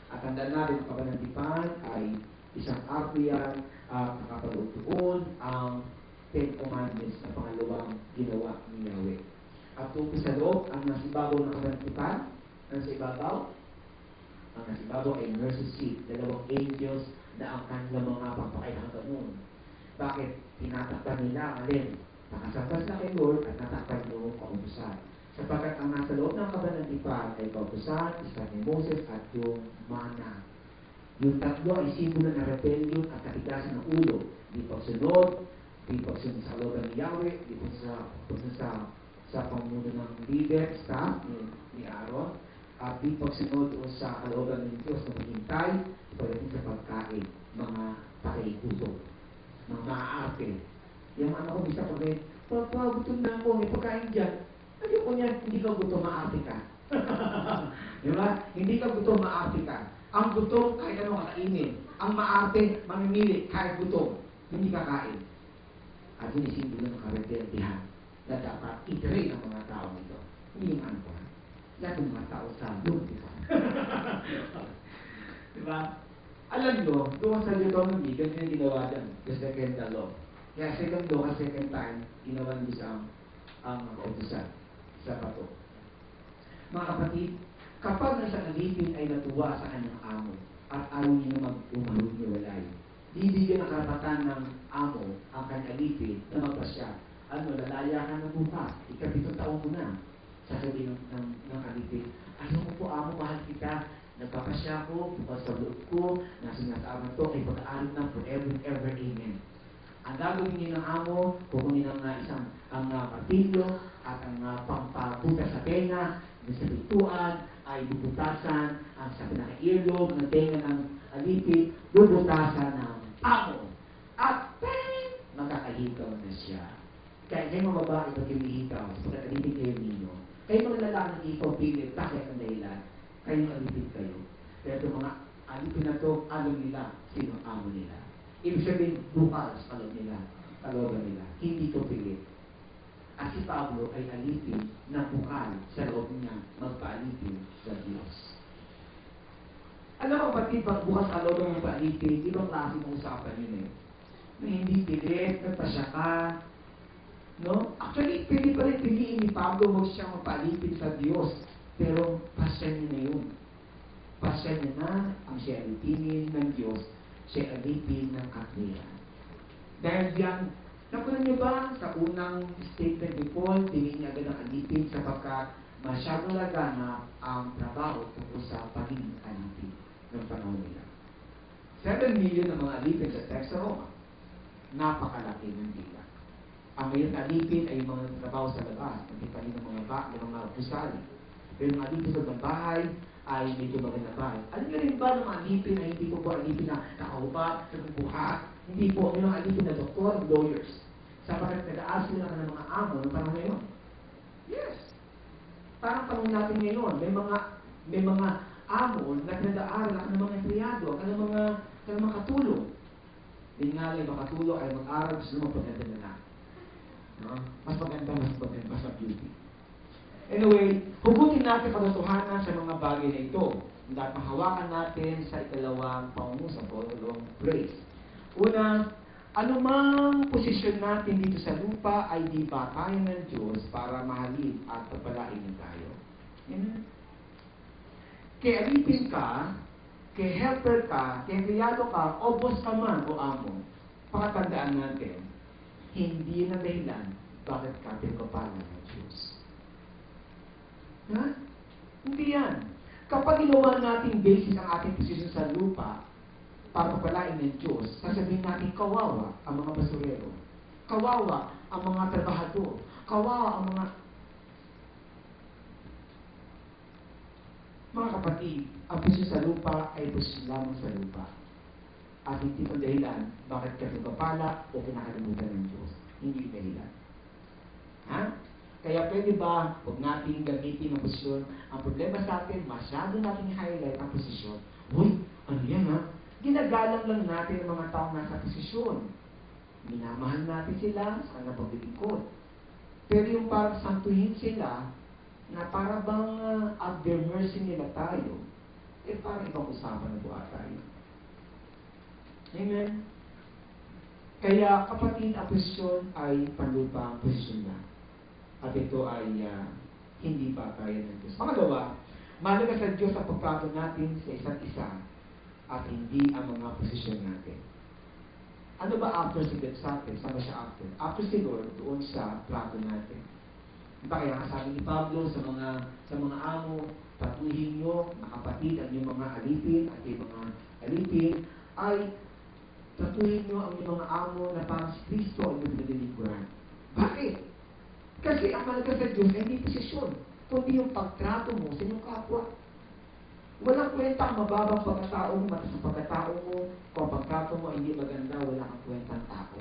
At tandaan natin, ang Kabanatipan ay isang arko yan at nakapaloob doon ang Ten Commandments na pangalawang ginawa ni Yahweh. At doon sa loob, ang nasa ibabaw ng Kabanatipan, nasa ibabaw, ang nasa ibabaw ay mercy seat, 2 angels na ang kanilang mga papakailangan noon. Bakit? Tinatakpan nila alin? Nakasabas na kay Lord at natakpan yung kautusan. Sapagkat ang nasa loob ng Kabanatipan ay kautusan, isa ni Moses at yung mana. Yung tatlo ay simbolo ng rebellion at katigasan ng ulo. Di pagsunod sa kalooban ni Yahweh, di pagsunod sa pamuno ng leader, staff ni Aaron, at di pagsunod sa kalooban ng Diyos na maghintay pagdating sa pagkain, mga pakikuto, mga maaarte. Yung anak ko bisa pag Papa, gutom na ako, may pagkain dyan. Ayoko niya, hindi ka gutom, maarte ka. Di ba? Hindi ka gutom, maarte ka. Ang gutom, kahit ano kakainin. Ang maarte, mamimili, kahit gutom, hindi kakain. At yun isimbolo ng karebeldihan na dapat i-train ang mga tao nito. Hindi yung ano ko. Lahat ng mga tao sa doon, di ba? Di ba? Alam nyo, doon sa Deuteronomy, ganyan yung ginawa dyan, the second law. Kaya second law, second time, ginawa nyo ang kautusan sa bato. Mga kapatid, kapag nasa alipin ay natuwa sa kanyang amo at ayaw niya mag-umaruniwalay, bibigyan ng karapatan ng amo ang kanyang alipin na magpasya. Lalaya ka na bukas, ika-7 taon mo na. Sasabihin ng alipin, ayoko po amo, mahal kita, nagpapasya ko, bukas sa loob ko, nasa sinasama to, ay pag-aaral na forever and ever, amen. Ang gagawin niyo ng amo, kukunin ng ang martilyo at ang pampabutas sa tenga, sa bituan, ay bubutasan ang sa pinaka-earlobe ng tenga ng alipin, bubutasan ng amo. At magkakahitaw na siya. Kaya kayo mga babae pag hinihitaw, sapagkat alipin kayo ninyo. Kayo mga lalaki ng ikaw pilit, bakit ang dahilan? Kayo alipin kayo. Pero itong mga alipin na to, alam nila sino ang amo nila. Ibig sabihin, bukal sa kalooban nila. Hindi to pilit. At si Pablo ay alipin na bukal sa loob niya magpaalipin sa Diyos. Alam mo, pati pag bukas sa loob ng paalipin, ibang klase ng usapan yun eh. Na hindi pilit, nagpasya ka. No? Actually, pili pa rin piliin ni Pablo huwag siyang magpaalipin sa Diyos. Pero pasya niya na yun. Pasya niya na ang siya alipinin ng Diyos, siya alipin ng katwiran. Dahil diyan, nakunan niyo ba sa unang statement ni Paul, tingin niya agad ang alipin sapagkat masyado laganap ang trabaho tungkol sa pagiging alipin ng panahon nila. 7 million ng mga alipin sa text sa Roma. Napakalaki ng dila. Ang ngayon alipin ay mga trabaho sa labas, nagtipanin ng mga gusali. Pero yung alipin sa bahay ay medyo maganda bahay. Alam niyo rin ba ng mga alipin ay hindi po alipin na nakaupa, nagbubuhat? Hindi po, may mga alipin na doktor, lawyers. Sapagkat nag-aaral sila ng mga amo ng panahon ngayon. Yes. Parang panahon natin ngayon, may mga amo na nag-aaral ng mga empleyado, ng mga katulong. Hindi nga lang makatulong ay mag-aaral gusto magpaganda na lang. No? Mas maganda sa beauty. Anyway, hugutin natin katotohanan sa mga bagay na ito. Dapat mahawakan natin sa ikalawang pangungusap o ikalawang phrase. Una, anumang posisyon natin dito sa lupa ay di batayan ng Diyos para mahalin at pagpalain ng tayo. Amen? Kaya alipin ka, kaya helper ka, kaya kriyado ka, o boss ka man o amo, pakatandaan natin, hindi na dahilan bakit ka pinagpapalan ng Diyos. Ha? Hindi yan. Kapag ginawa natin basis ang ating posisyon sa lupa para pagpalain ng Diyos, sasabihin natin kawawa ang mga basurero, kawawa ang mga trabahador, kawawa ang mga kapatid, ang posisyon sa lupa ay posisyon lamang sa lupa. At hindi ang dahilan bakit ka pinagpapala o kinakalimutan ng Diyos. Hindi dahilan. Ha? Kaya pwede ba, huwag natin gamitin ang posisyon. Ang problema sa atin, masyado natin highlight ang posisyon. Uy, ano yan ha? Ginagalang lang natin ang mga taong nasa posisyon. Minamahal natin sila sa kanilang paglilingkod. Pero yung parang santuhin sila, na para bang at their mercy nila tayo, parang ibang usapan na buha tayo. Amen? Kaya kapatid, ang posisyon ay panlupang posisyon na. At ito ay hindi batayan ng Diyos. Pangalawa, mahalaga sa Diyos ang pagtrato natin sa isa't isa at hindi ang mga posisyon natin. Ano ba after si God sa atin? Saan ba siya after? After si Lord, doon sa trato natin. Diba kaya sabi ni Pablo sa mga amo, patuhin nyo, mga kapatid, ang inyong mga alipin at yung mga alipin, ay patuhin nyo ang inyong mga amo na parang si Kristo ang inyong pinaliliguran. Bakit? Kasi ang mahalaga sa Diyos ay hindi posisyon, kundi yung pagtrato mo sa inyong kapwa. Walang kwenta ang mababang pagkatao mo, mataas ang pagkatao mo, kung ang pagtrato mo ay hindi maganda, wala kang kwentang tao.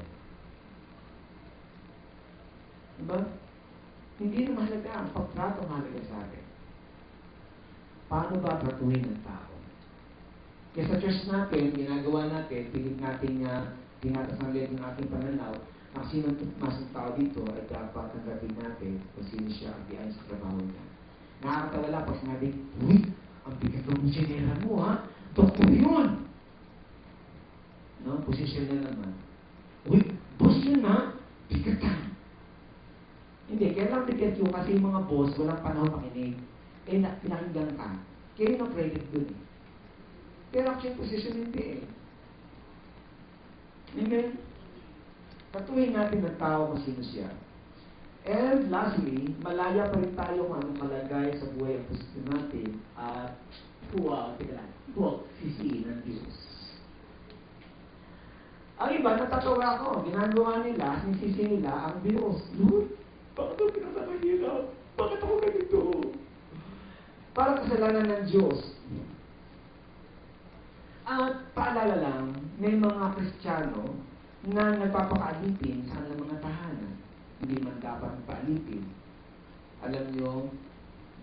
Diba? Hindi na mahalaga ang pagtrato mahalaga sa atin. Paano ba tratuhin ng tao? Kaya sa church natin, ginagawa natin, pilit natin tinatas ng leg ng ating pananaw, ang sino mas ng tao dito ay dapat tanggapin natin kung sino siya ang diyan sa trabaho niya. Nakakatawa lang pag sinabi, uy, ang bigat ng engineer mo ha, doktor yun! No? Posisyon na naman. Uy, boss yun ha, bigatan! Hindi, kaya lang bigat yun kasi yung mga boss, walang panahon makinig. Pinakinggan ka. Kaya yung credit dun eh. Pero actually, posisyon hindi eh. Amen? Patuloy natin ang tao kung sino siya. And lastly, malaya pa rin tayo kung anong malagay sa buhay ang puso natin at huwag sisiin ng Diyos. Ang iba, natatawa ko. Ginagawa nila, sinisisi nila ang Diyos. Lord, bakit ako pinasakahirap? Bakit ako ganito? Parang kasalanan ng Diyos. At paalala lang, may mga Kristiyano na nagpapakaalipin sa kanilang mga tahanan. Hindi man dapat paalipin. Alam nyo,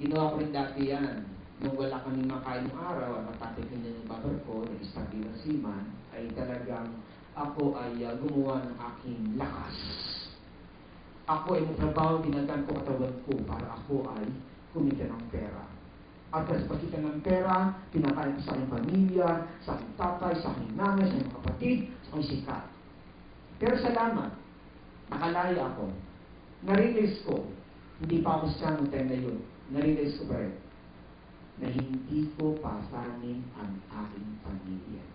ginawa ko rin dati yan. Nung wala kami makain ng araw at matatikin niya yung babar ko, nag-istagi ng siman, ay talagang ako ay gumawa ng aking lakas. Ako ay magtrabaho, dinagan ko katawan ko para ako ay kumita ng pera. At sa pagkita ng pera, pinakain ko sa aking pamilya, sa aking tatay, sa aking nanay, sa aking kapatid, sa aking sikat. Pero salamat, nakalaya ako. Na-realize ko, hindi pa ako siya noong time na yun. Na-realize ko pa rin, na hindi ko pasanin ang aking pamilya.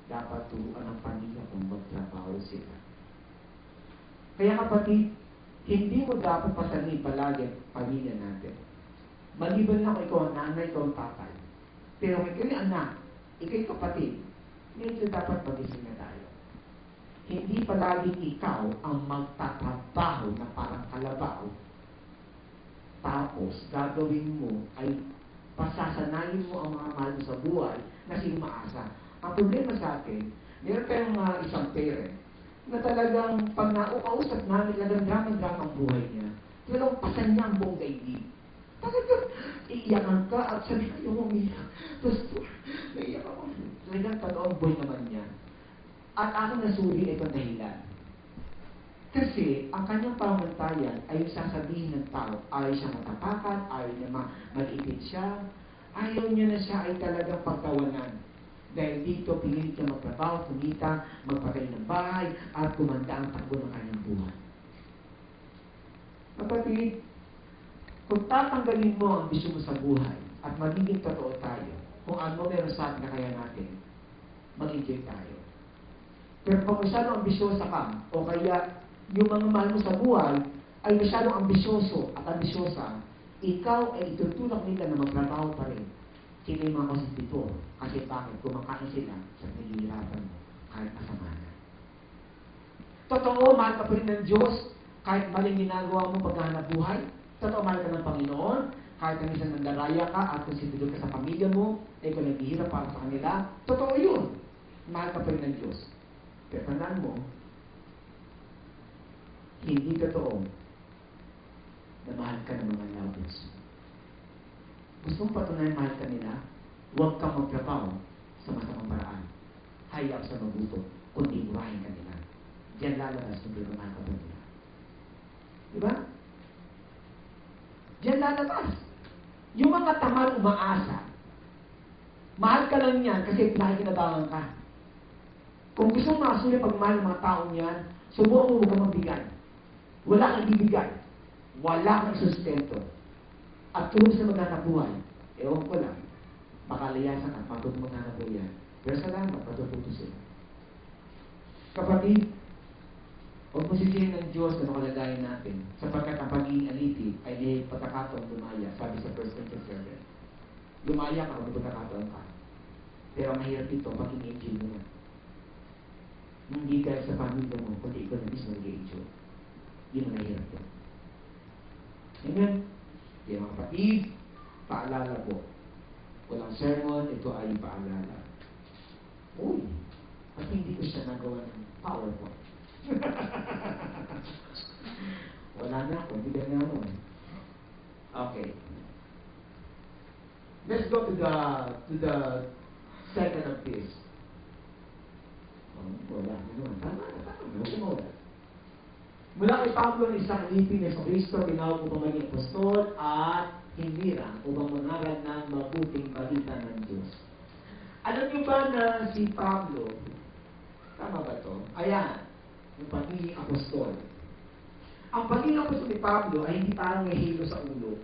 Dapat turuan ang pamilya kung magtrabaho sila. Kaya kapatid, hindi mo dapat pasanin palagi ang pamilya natin. Maliban na kung ikaw ang nanay, ikaw ang tatay. Pero kung ikaw yung anak, ikaw yung kapatid, medyo dapat magising na tayo. Hindi palaging ikaw ang magtatrabaho na parang kalabaw. Tapos, gagawin mo ay pasasanayin mo ang mga mahal mo sa buhay na siyang maasa. Ang problema sa atin, meron tayong isang parent na talagang pag naukausap namin, talagang drama-drama ang buhay niya. Talagang pasan niya ang buong daigdig. Talagang iiyakan ka at sabi ko yung umiyak. Tapos, naiyak ako. Talagang tanoong buhay naman niya. At aking nasuri ito dahilan. Kasi, ang kanyang pamantayan ay yung sasabihin ng tao, ayaw siya matapakan, ayaw niya mag-ipit siya, ayaw niya na siya ay talagang pagtawanan. Dahil dito, pinilit niya magtrabaho, kumita, magpatay ng bahay, at kumanda ang takbo ng kanyang buhay. Kapatid, kung tatanggalin mo ang bisyo mo sa buhay, at magiging totoo tayo, kung ano meron sa atin na kaya natin, mag-enjoy tayo. Pero kung masyadong ambisyosa ka, o kaya yung mga mahal mo sa buhay ay masyadong ambisyoso at ambisyosa, ikaw ay itutulak nila na magtrabaho pa rin. Sila yung mga konsistito. Kasi bakit? Kumakain sila sa nahihirapan mo kahit masama na. Totoo, mahal ka pa rin ng Diyos kahit maling ginagawa mo paghahanap buhay. Totoo, mahal ka ng Panginoon kahit na minsan nandaraya ka at konsistito ka sa pamilya mo, ay kung naghihirap para sa kanila. Totoo yun. Mahal ka pa rin ng Diyos. Pero tandaan mo, hindi totoo na mahal ka ng mga lovers. Gusto mong patunayan mahal ka nila, huwag kang magtrabaho sa masamang paraan. Hayap sa mabuto, kundi murahin ka nila. Diyan lalabas kung di mahal ka ba nila. Diba? Diyan lalabas. Yung mga tamad umaasa, mahal ka lang yan kasi pinakikinabangan ka. Kung gusto mong makasulit pagmahal ng mga taong yan, subukan mo huwag kang magbigay. Wala kang bibigay. Wala kang sustento. At kung gusto maghanap buhay, ewan ko lang, baka layasan ka, pagod maghanap buhay. Pero salamat, matututo sila. Kapatid, huwag mo sisihin ng Diyos na nakalagayan natin, sapagkat ang pagiging alipid ay may pagkakataon lumaya, sabi sa 1 Corinthians 7. Lumaya ka kung may pagkakataon ka. Pero ang mahirap ito, pag-i-enjoy mo na. Hindi dahil sa pamilya mo, kundi ikaw na mismo nag-enjoy. Yun ang mahirap ito. Amen? Kaya mga kapatid, paalala po. Walang sermon, ito ay paalala. Uy, at hindi ko siya nagawa ng PowerPoint. Wala na ako, hindi ka na ako. Okay. Let's go to the second of this. Wala. Tama. Mula kay Pablo ng isang alipin na sa Kristo, tinawag upang maging apostol at hinirang upang mangaral ng mabuting balita ng Diyos. Alam niyo ba na si Pablo, tama ba to? Ayan, yung pagiging apostol. Ang pagiging apostol ni Pablo ay hindi parang may hilo sa ulo.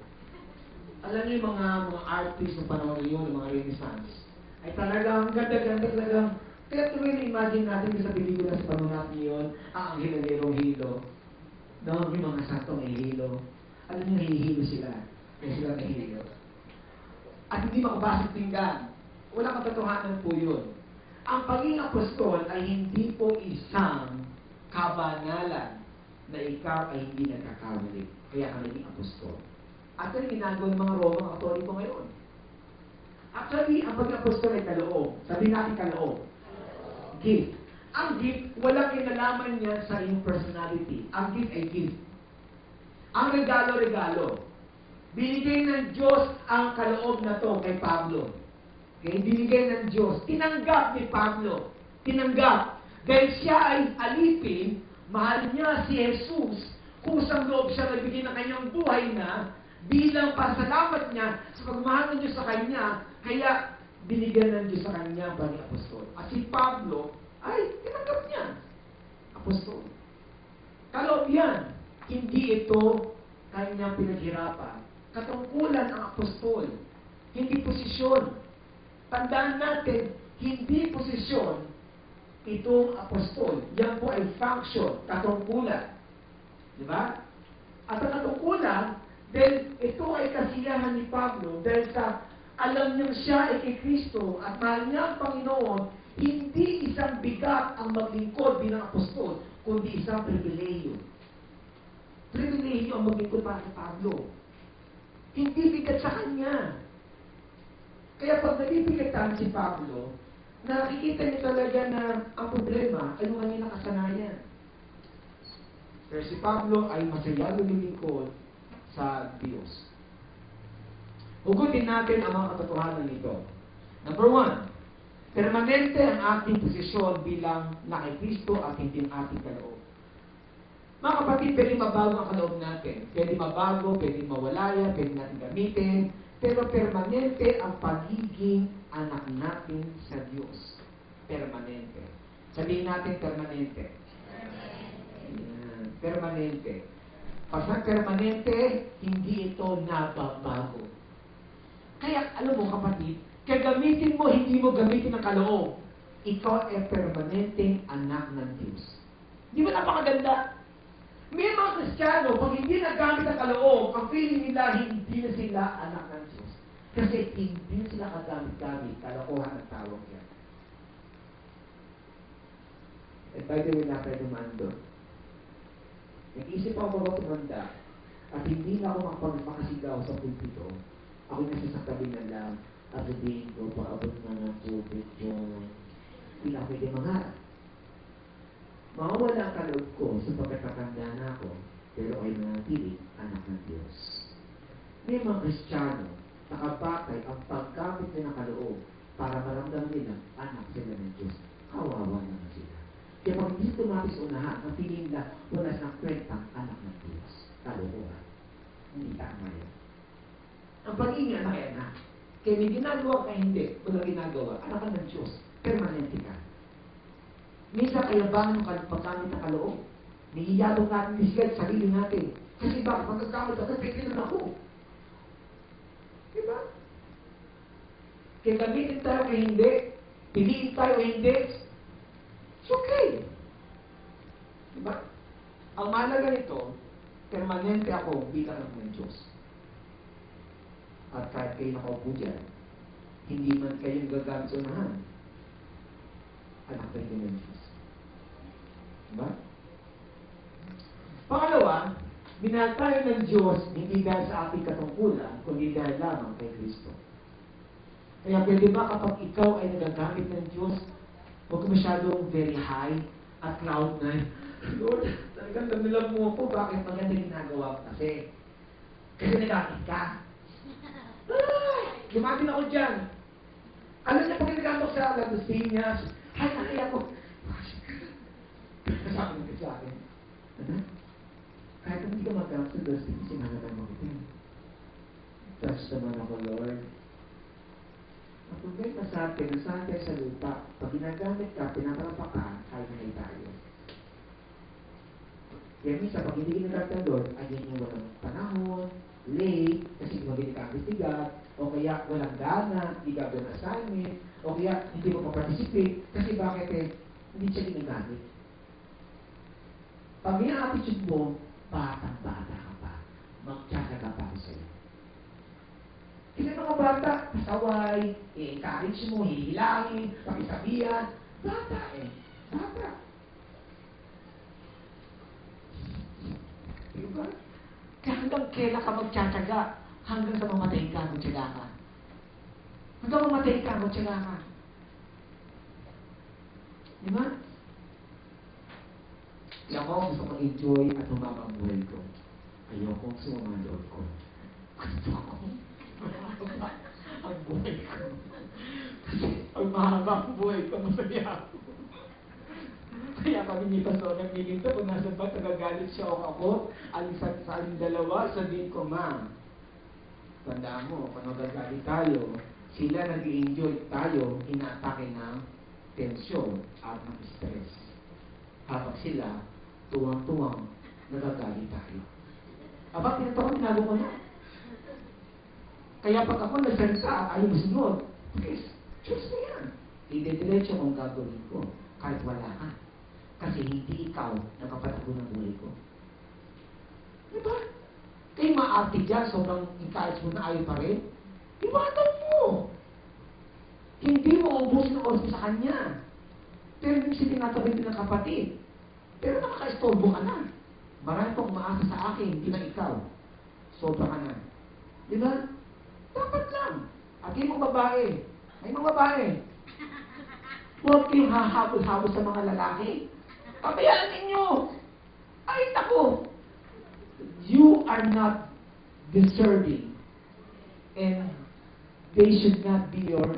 Alam niyo yung mga artists ng panahon ngayon, yung mga Renaissance, ay talagang ganda-ganda talagang Kaya tuloy na-imagine natin sa pelikula sa panahon natin yun, ang hilalerong hilo. No, yung mga santong ay hilo. Alam niyo, hihilo sila. Kaya sila nahihilo. At hindi makabasag pinggan. Walang katotohanan po yun. Ang pagiging apostol ay hindi po isang kabanalan na ikaw ay hindi nagkakamali. Kaya ka naging apostol. At yung ginagawa ng mga Romang Katoliko ngayon. Actually, ang pagiging apostol ay kaloob. Sabihin natin kaloob. Gift. Ang gift, walang kinalaman niya sa iyong personality. Ang gift ay gift. Ang regalo. Binigay ng Diyos ang kaloob na to kay Pablo. Okay? Binigay ng Diyos. Tinanggap ni Pablo. Tinanggap. Dahil siya ay alipin, mahal niya si Jesus, kusang loob siya na bigyan ng kanyang buhay na bilang pasalamat niya sa pagmahal ng Diyos sa kanya, kaya binigyan ng Diyos sa kanya ang pagiging apostol. At si Pablo ay tinanggap niya. Apostol. Kaloob yan. Hindi ito kanyang pinaghirapan. Katungkulan ang apostol. Hindi posisyon. Tandaan natin, hindi posisyon itong apostol. Yan po ay function, katungkulan. Di ba? At ang katungkulan, dahil ito ay kasiyahan ni Pablo, dahil sa alam niyang siya ay kay Kristo at mahal niya ang Panginoon, hindi isang bigat ang maglingkod bilang apostol, kundi isang pribileyo. Pribileyo ang maglingkod para sa Pablo. Hindi bigat sa kanya. Kaya pag nabibigatan si Pablo, nakikita niya talaga na ang problema ay yung kanyang nakasanayan. Pero si Pablo ay masaya lumilingkod sa Diyos. Hugutin natin ang mga katotohanan nito. Number 1, permanente ang ating posisyon bilang na kay Kristo at hindi ang ating kaloob. Mga kapatid, pwede mabago ang kaloob natin. Pwede mabago, pwede mawalaya, pwede natin gamitin. Pero permanente ang pagiging anak natin sa Diyos. Permanente. Sabihin natin permanente. Ayan. Permanente. Pag permanente, hindi ito nababago. Kaya, alam mo kapatid, kaya gamitin mo, hindi mo gamitin ang kaloob. Ikaw ay permanenteng anak ng Diyos. Di ba napakaganda? May mga Kristiyano, pag hindi nagamit ang kaloob, ang feeling nila, hindi na sila anak ng Diyos. Kasi hindi na sila kagamit-gamit, kalokohan ang tawag yan. And by the way, nakay dumando. Nag-isip ako mga tumanda, at hindi na ako makasigaw sa pulpito. Ako nasa sa tabi na lang, at sabihin ko, paabot na ng tubig yun. Hindi na pwede mangarap. Mawawala ang kaloob ko sa pagkakatanda na ako, pero ay manatili anak ng Diyos. May mga Kristiyano, nakabatay ang paggamit nila ng kaloob para maramdaman nila anak sila ng Diyos. Kawawa naman sila. Kaya pag hindi tumapis unahan, ang feeling na wala silang kwentang anak ng Diyos. Kalokohan. Hindi tama yan. Ang pag-ingin anak ay anak. Kaya may ginagawa ka hindi, walang ginagawa, anak ka ng Diyos, permanente ka. Minsan kayabangan ng paggamit ng kaloob. Nihiyabang natin disguise sa sarili natin. Kasi bakit pagkagamit ako, pwede naman ako. Diba? Kaya gamitin tayo o hindi, piliin tayo o hindi, it's okay. Diba? Ang mahalaga nito, permanente ako bilang anak ng Diyos. At kahit kayo nakaupo dyan, hindi man kayong gagamit sa unahan, anak tayo ng Diyos. Diba? Pangalawa, minahal tayo ng Diyos hindi dahil sa ating katungkulan, kundi dahil lamang kay Kristo. Kaya pwede ba kapag ikaw ay nagagamit ng Diyos, huwag masyadong very high at cloud nine. Lord, talagang namilang mo ako, bakit maganda ginagawa ko kasi? Kasi nagamit ka. Ay, lumapin ako dyan. Alam niya, pag nagagamit ako sa Lagosinas, ay, nakaya ko. Kasabi mo sa akin, ano? Kahit hindi ka magamit sa Lagosinas, sinangalan mo kita. Touch naman ako, Lord. Ang problema sa atin, nasahan tayo sa lupa. Pag ginagamit ka, pinapalapakan, kaya na tayo. Kaya minsan, pag hindi ginagamit ng Lord, ayun yung walang panahon, late, kasi hindi mo ginagastigat, o kaya kaya walang gana, hindi gagawin ang assignment, o kaya hindi mo pa-participate, kasi bakit hindi siya ginagamit. Pag yung attitude mo, batang-bata ka pa, magtsaka ka pa ako sa'yo. Kasi mga bata, pasaway, i-encourage mo, hihilangin, pakisabihan, bata bata. Diba? Kaya hanggang kailan ka magtsatsaga, hanggang sa mamatay ka, magtsaga ka. Hanggang mamatay ka, magtsaga ka. Diba? Kaya ako gusto ko enjoy at humaba ang buhay ko. Ayoko sumama ang loob ko. Gusto ko ang buhay ko. Kasi pag mahaba ang buhay ko, masaya ako. Kaya kami ni Pastor nagiging to, kung nasa ba, tagagalit siya o ako, alisan sa aling dalawa, sabihin ko, Ma, tandaan mo, kung nagagalit tayo, sila nag-i-enjoy tayo, inaatake ng tensyon at ng stress. Habang sila, tuwang-tuwang, nagagalit tayo. Aba, tinago ko na. Kaya pag ako nagsalita at ayaw masunod, please, choose mo yan. Ide-diretso kung gagawin ko, kahit wala ka. Kasi hindi ikaw nakapatago ng buhay ko. Diba? Kayo maarte dyan, sobrang encourage mo na ayaw pa rin. Iwanan mo! Hindi mo ubusin ang oras sa kanya. Pero hindi siya tinatabi din ng kapatid. Pero nakaka-estorbo ka na. Marami pang umaasa sa akin, hindi na ikaw. Sobra ka na. Diba? Dapat lang. At yung mga babae, may mga babae, huwag kayong hahabol-habol sa mga lalaki. Pabayaan ninyo! Ay, naku! You are not deserving. And they should not be your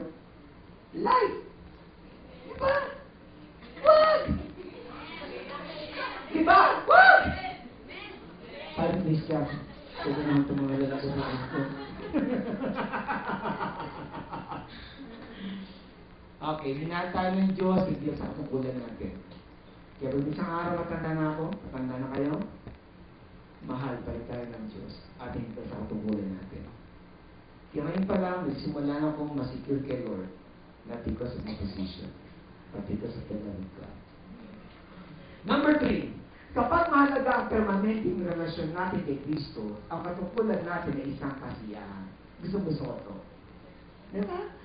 life. Diba? Wag! Diba? Wag! Sabi please ka, huwag naman itong mga lalaki sa ko. Okay, minahal tayo ng Diyos, hindi sa katungkulan natin. Kaya kung isang araw matanda na ako, matanda na kayo, mahal pa rin tayo ng Diyos at hindi sa katungkulan natin. Kaya ngayon pa lang, nagsimula na akong masecure kay Lord, not because of my position, but because of the love of God. Number 3, kapag mahalaga ang permanenteng relasyon natin kay Kristo, ang katungkulan natin ay isang kasiyahan. Gusto ko ito. Diba?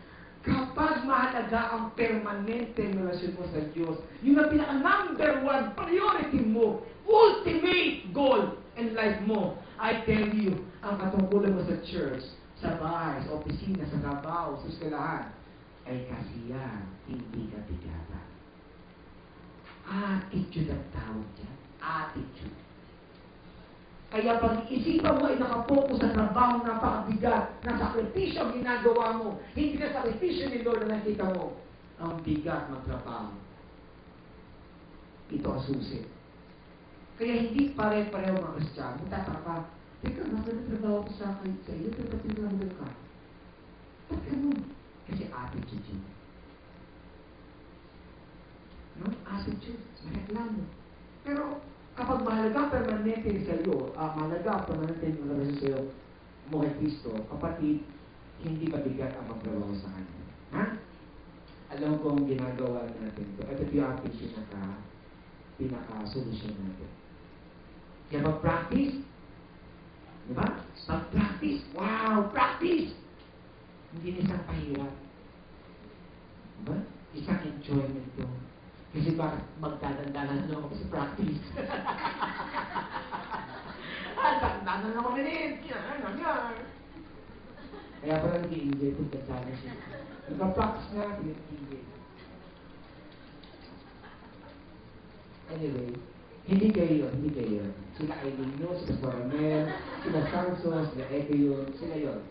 Kapag mahalaga ang permanenteng relasyon mo sa Diyos, yun ang pinaka-number 1 priority mo, ultimate goal in life mo. I tell you, ang katungkulan mo sa church, sa bahay, sa opisina, sa trabaho, sa eskwelahan, ay kasiyahan, hindi kabigatan. Attitude ang tawag dyan. Attitude. Kaya pag-iisipan mo ay nakapokus sa trabaho na napakabigat, na sakripisyo ang ginagawa mo, hindi na sakripisyo ni Lord na nakita mo, ang bigat magtrabaho. Ito ang susi. Kaya hindi pare-pareho mga Kristiyano. Magtataka ka, teka, nagtrabaho ko sa iyo, pero pati naman ka. Ba't ganun? Kasi attitude yun. No? Attitude. Mareklamo. Pero, kapag mahalaga permanente sa iyo, mahalaga permanente yung relasyon sa iyo mo kay Kristo, kapatid, hindi mabigat ang magtrabaho sa Kanya. Ha? Alam ko ang ginagawa natin ito. Ito yung ating pinaka-solusyon natin. Kaya mag-practice, di ba? Mag-practice, wow, practice! Hindi na isang pahirap. Di ba? Isang enjoyment ito. Kasi bakit magdadandanan na ako sa practice? Dandanan na kami rin. Kaya pala nag-i-enjoy kung dandanan siya. Nagpa-practice na, nag-i-enjoy. Anyway, hindi kayo yun. Sila Aileen nyo, sila Coronel, sila Samson, sila Eke yun, sila yun.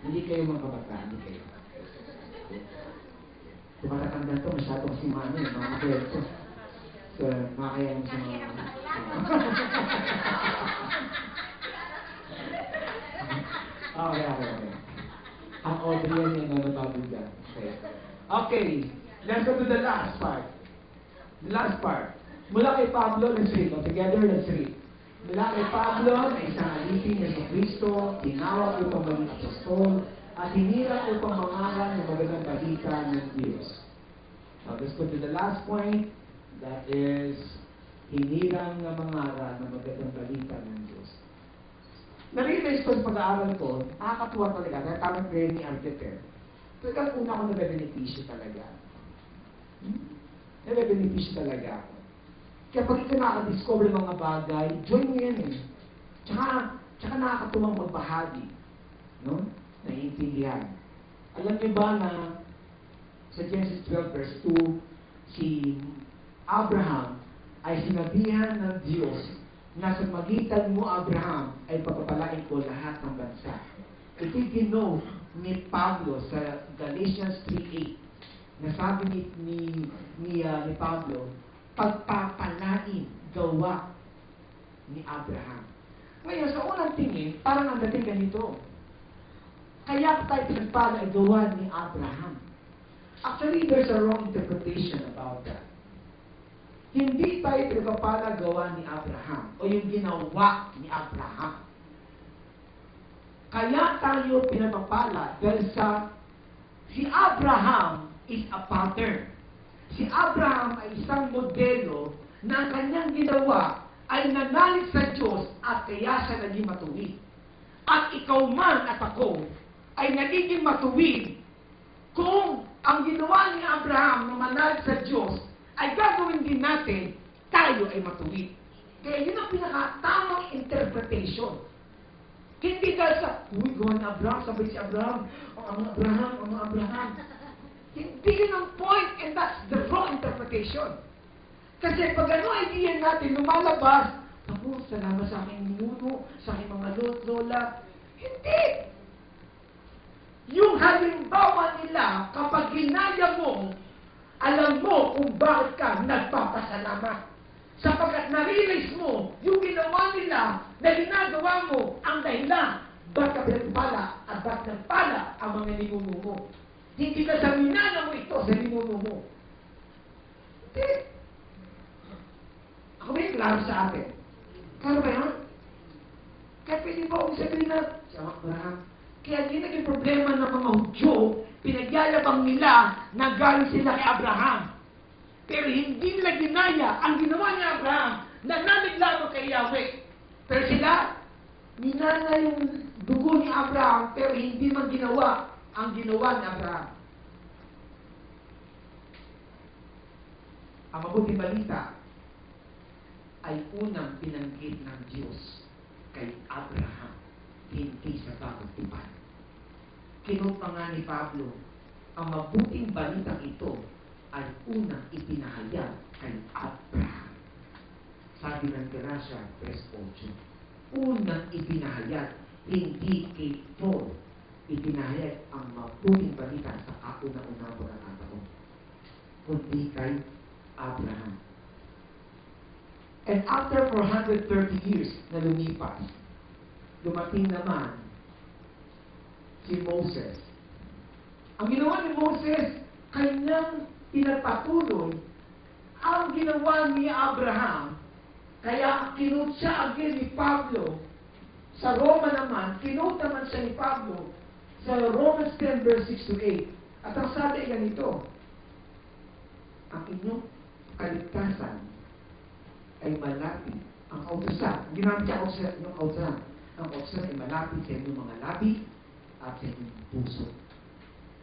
Hindi kayo mga kabataan, hindi kayo. Tumatatanda ito, masyado kasi mga kwento. So, makakaya mo sa mga... Okay. Ang Audrey yan yung nanotabog dyan. Okay, let's go to the last part. The last part. Mula kay Pablo, let's read. Together, let's read. Mula kay Pablo, na isang alipin niya sa Kristo, tinawag upang maging apostol, at hinirang upang mangaral ng magandang balita ng Diyos. Now, let's go to the last point. That is, hinirang na mangaral ng magandang balita ng Diyos. Na-realize ko sa pag-aaral ko, nakakatuwa talaga, dahil tamang prayer ni Arqueter. Talagang una ako nabebenepisyo talaga. Nabebenepisyo talaga ako. Kaya pag ikaw nakaka-discover ng mga bagay, join mo yan eh. Tsaka nakakatuwang magbahagi. No? Naiintindihan. Alam niyo ba na sa Genesis 12 verse 2, si Abraham ay sinabihan ng Diyos na sa magitan mo, Abraham, ay papapalain ko lahat ng bansa. Ito'y ginote ni Pablo sa Galatians 3:8. Nasabi ni Pablo, pagpapalain gawa ni Abraham. Ngayon, sa unang tingin, parang ang dating ganito. Kaya tayo pinagpala ay gawa ni Abraham. Actually, there's a wrong interpretation about that. Hindi tayo pinagpapala gawa ni Abraham o yung ginawa ni Abraham. Kaya tayo pinagpapala dahil si Abraham is a pattern. Si Abraham ay isang modelo na ang kanyang ginawa ay nanalig sa Diyos at kaya siya naging matuwid. At ikaw man at ako ay nagiging matuwid kung ang ginawa ni Abraham na manalig sa Diyos ay gagawin din natin, tayo ay matuwid. Kaya yun ang pinakatamang interpretation. Hindi dahil sa, gawa ni Abraham, sabi si Abraham, ang Abraham. Hindi yun ang point, and that's the wrong interpretation. Kasi pag ano idea natin, lumalabas, ako, salamat sa aking ninuno, sa aking mga lola. Hindi! Yung halimbawa nila, kapag ginaya mo, alam mo kung bakit ka nagpapasalamat. Sapagkat na-realize mo, yung ginawa nila na ginagawa mo ang dahilan, ba't ka pinagpala at ba't nagpala ang mga ninuno mo. Hindi ka sa minana mo ito sa ninuno mo. Hindi. Ako ba yung klaro sa atin? Klaro ba yun? Kaya pwede ba akong sabihin na, siya Abraham, kaya hindi naging problema ng mga Hudyo, pinagyayabang nila na galing sila kay Abraham. Pero hindi nila ginaya ang ginawa ni Abraham na namiglamang kay Yahweh. Pero sila, minana yung dugo ni Abraham pero hindi man ginawa ang ginawa ni Abraham. Ang mabuting balita ay unang binanggit ng Diyos kay Abraham, hindi sa bagong tipan. Kinot pa nga ni Pablo, ang mabuting balitang ito ay unang ipinahayag kay Abraham. Sabi ng Galatia 3:8, unang ipinahayag, hindi kay Paul, ipinahayag ang mabuting balita sa kauna-unang pagkakataon, kundi kay Abraham. And after 430 years na lumipas, dumating naman si Moses. Ang ginawa ni Moses, kanyang pinagpatuloy ang ginawa ni Abraham. Kaya kinut siya again ni Pablo. Sa Roma naman, kinut naman siya ni Pablo sa Romans 10 verse 6-8. At ang sabi ay ganito, ang inyong kaligtasan ay malapit. Ang kautusan, ginamit siya yung kautusan. Ang kautusan ay malapit sa inyong mga labi at sa inyong puso.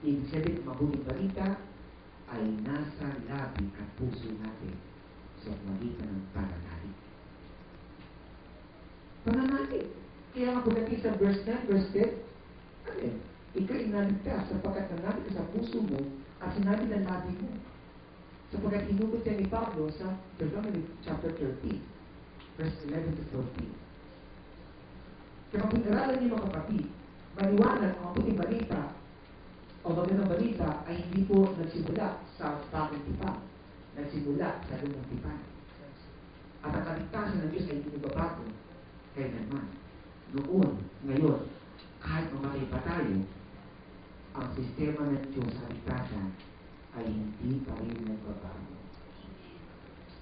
Ibig sabihin, mabuting balita ay nasa labi at puso natin sa magitan ng pananalig. Pananalig. Kaya nga pagdating sa verse 9, verse 10, ano yun? Ikaw inaligtas sapagkat nananalig ka sa puso mo at sinabi ng labi mo. Sapagkat inugot siya ni Pablo sa Deuteronomy chapter 13, verse 11-14. Kaya pag-aralan niyo mga kapatid, maliwanag ang mabuting balita o magandang balita ay hindi po nagsimula sa bagong tipan, nagsimula sa lumang tipan. At ang kaligtasan ng Diyos ay hindi nagbabago kailanman. Noon, ngayon, kahit mamatay pa tayo, ang sistema ng Diyos sa kaligtasan ay hindi pa rin nagbabago.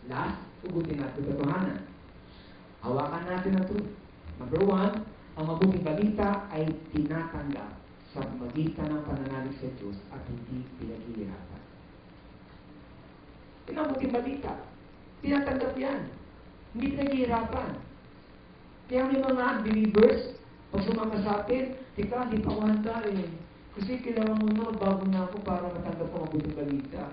Last, ugutin natin katotohanan. Hawakan natin ang truth. Number 1, ang mabuting balita ay tinatanggap sa magitan ng pananalig sa Diyos at hindi pinaghihirapan. Yun ang buting balita. Tinatanggap yan. Hindi pinaghihirapan. Kaya may mga unbelievers, pag sumama sa atin, tika, hindi pa ako handa eh. Kasi kailangan mo na, bago na ako para matanggap ang mabuting balita.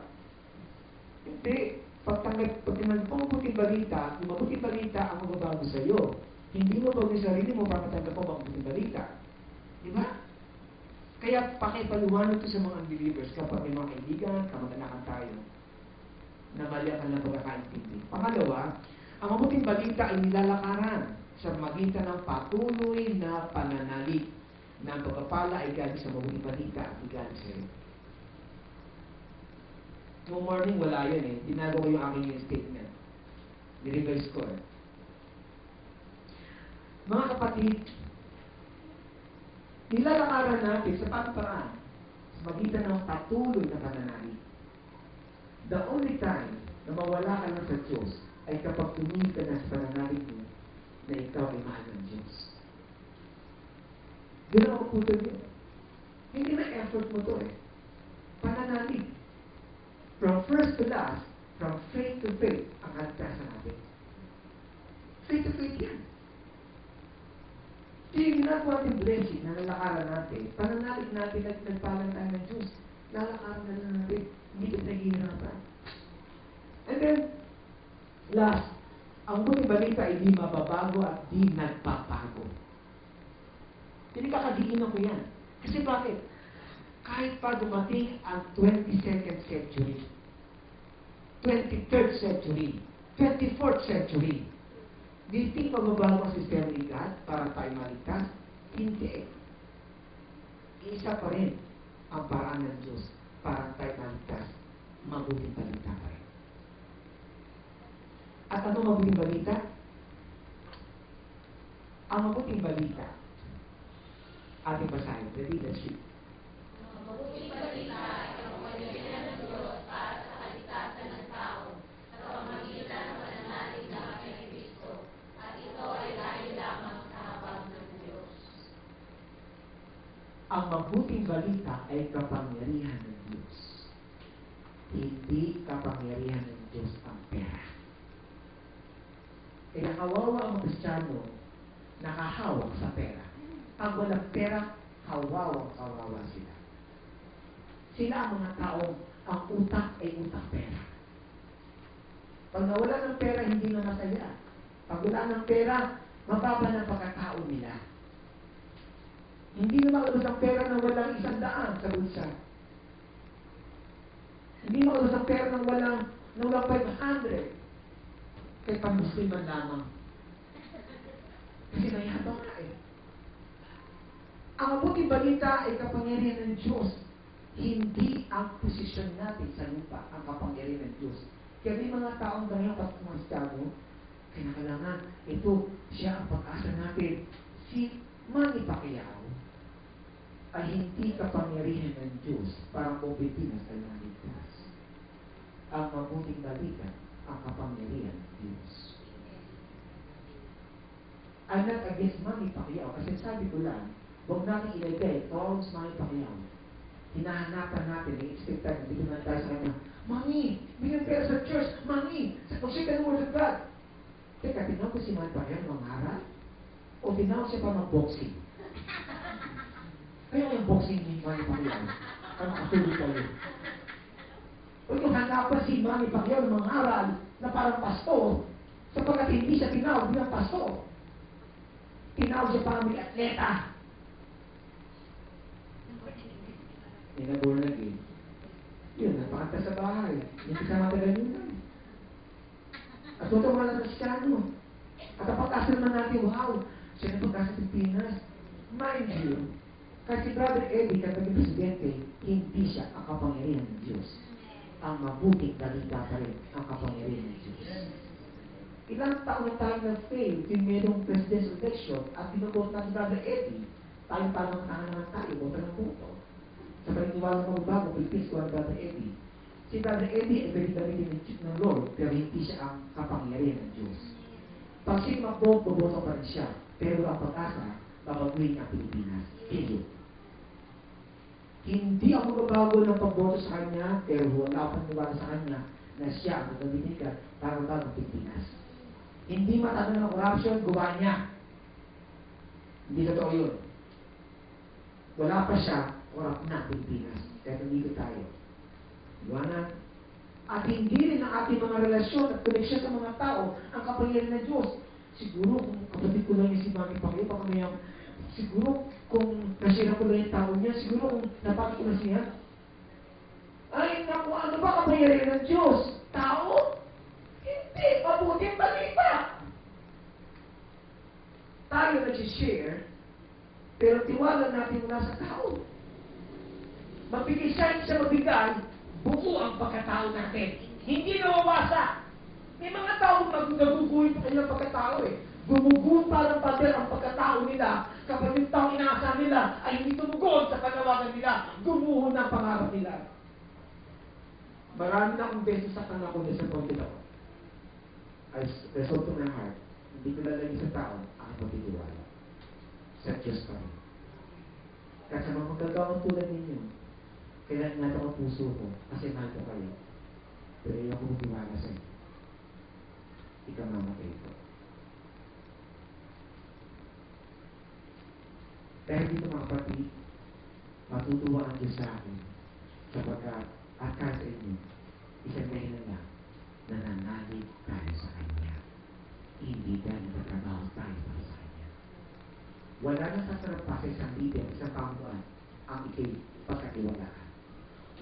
Hindi. Pag tinanggap mo ang mabuting balita, yung mabuting balita ang magbabago sa iyo. Hindi mo bago yung sarili mo para matanggap mo ang mabuting balita. Di ba? Kaya pakipaliwanag ito sa mga unbelievers kapag may mga kaibigan, kamag-anakan tayo na mali ang kanilang pagkakaintindi. Pangalawa, ang mabuting balita ay nilalakaran sa magitan ng patuloy na pananalig na ang pagpapala ay galing sa mabuting balita at galing sa iyo. Noong morning, wala yun eh. Tinago ko yung aking statement. Ni-revise ko eh. Mga kapatid, nilalakaran natin sa pagparaan sa magitan ng patuloy na pananalig. The only time na mawala ka lang sa Diyos ay kapag tumingin ka na sa pananalig mo na ikaw ay mahal ng Diyos. Doon ako putol yun. Hindi na effort mo to eh. Pananalig. From first to last, from faith to faith, ang kaligtasan natin. Faith to faith yan. Yung ginagawa natin blessing na nalakaran natin, pananalig natin at nagpalang tayo ng Diyos. Lalakaran na lang natin. Hindi ka naghihirapan. And then, last, ang buting balita ay di mababago at di nagpapago. Hindi kakadiin ako yan. Kasi bakit? Kahit pa dumating ang 22nd century, 23rd century, 24th century, do you think magbabago ang sistema ni God para tayo maligtas? Hindi. Isa pa rin ang paraan ng Diyos para tayo maligtas. Mabuting balita pa rin. At ano mabuting balita? Ang mabuting balita, ating basahin. Ready? Let's read. Mabuting balita ay ang kapangyarihan ng Diyos para sa kaligtasan ng tao sa pamamagitan ng pananalig na kay Kristo, at ito ay dahil lamang sa habag ng Diyos. Ang mabuting balita ay kapangyarihan ng Diyos. Hindi kapangyarihan ng Diyos ang pera. Kaya kawawa ang Kristiyano nakahawak sa pera. Pag walang pera, kawawa sila. Sila ang mga taong ang utak ay utak pera. Pag nawala ng pera, hindi na masaya. Pag wala ng pera, mababa ng pagkatao nila. Hindi na makalabas ang pera nang walang 100 sa bulsa. Hindi makalabas ang pera nang walang 500. Kaya pang-Musliman lamang. Kasi mayabang na eh. Ang mabuting balita ay kapangyarihan ng Diyos. Hindi ang posisyon natin sa lupa ang kapangyarihan ng Diyos. Kaya may mga taong ganyan pag kumastado, kailangan ito, siya ang pag-asa natin. Si Manny Pacquiao ay hindi kapangyarihan ng Diyos para ang Pilipinas ay maligtas. Ang mabuting balita, ang kapangyarihan ng Diyos. I'm not against Manny Pacquiao kasi sabi ko lang, huwag natin ilagay towards Manny Pacquiao. Hinahanapan natin, i-expectan, hindi naman tayo sa kanya, Manny, bigyan pera sa church, Manny, mag-shake the word of God. Teka, tinawag ko si Manny Pacquiao mangaral? O tinawag siya pa mag-boxing? Kaya yung boxing ni Manny Pacquiao, ano kasulit kayo? O yung hanapan si Manny Pacquiao ng mangaral na parang pastor, sapagkat hindi siya tinawag bilang pastor. Tinawag siya parang may atleta. Inaborn again. Yun, napakanta sa bahay. Hindi ka matagal yun lang. At totoo nga lang sa Kristiyano. At ang pag-asa naman natin, wow, siya na pag-asa sa Pilipinas. Mind you, kasi Brother Eddie, kapag yung presidente, hindi siya ang kapangyarihan ng Diyos. Ang mabuting balita pa rin ang kapangyarihan ng Diyos. Ilang taon na tayo nag-fail yung merong presidential election at pinag-vote na si Brother Eddie, tayo parang naman tayo, bota ng puto. Sa paniniwala ng bago, Pilipinas ko ang Brother Eddie. Si Brother Eddie ay pwede gamitin ng Lord, pero hindi siya ang kapangyarihan ng Diyos. Pag siya mag-vote, boboto pa rin siya. Pero ang pag-asa, babaguhin ang Pilipinas. Period. Hindi ako magbabago ng pagboto sa kanya, pero wala akong niwala sa kanya na siya ang gagamitin para magbago ng Pilipinas. Hindi matalo ng corruption, gawa niya. Hindi totoo yun. Wala pa siya, corrupt na Pilipinas. Kaya nandito tayo. Iwanan. At hindi rin ang ating mga relasyon at koneksyon sa mga tao ang kapangyarihan ng Diyos. Siguro kung kapatid ko lang yung si Mami Pangyo, baka mayang, siguro kung nasira ko lang yung tao niya, siguro kung napakit ko na siya, ay naku, ano ba kapangyarihan ng Diyos? Tao? Hindi, mabuting balita. Tayo nag-share, pero tiwala natin mula sa tao. Magbigay siya mabigay, buo ang pagkatao natin. Hindi nawawasa. May mga tao naguguhit ang kanilang pagkatao eh. Gumuguhit parang pader ang pagkatao nila kapag yung taong inaasahan nila ay hindi tumugon sa panawagan nila, gumuho ng pangarap nila. Marami na akong beses sa kanila kung disappointed ako. I result to my heart, hindi ko lalagay sa tao ang pagtitiwala. Sa Diyos pa rin. Kasi mga magkagawang tulad ninyo, kailan nga ako puso ko kasi mahal ko kayo. Pero yung ako magtiwala sa inyo. Ikaw mamatay ko. Dahil dito mga kapatid, matutuwa ang Diyos sa akin sapagkat akala sa inyo, isang dahilan lang na nanalig tayo sa Kanya. Hindi dahil nagtatrabaho tayo para sa Kanya. Wala nang sasarap pa sa isang leader, isang pamunuan, ang ikay pagkatiwalaan.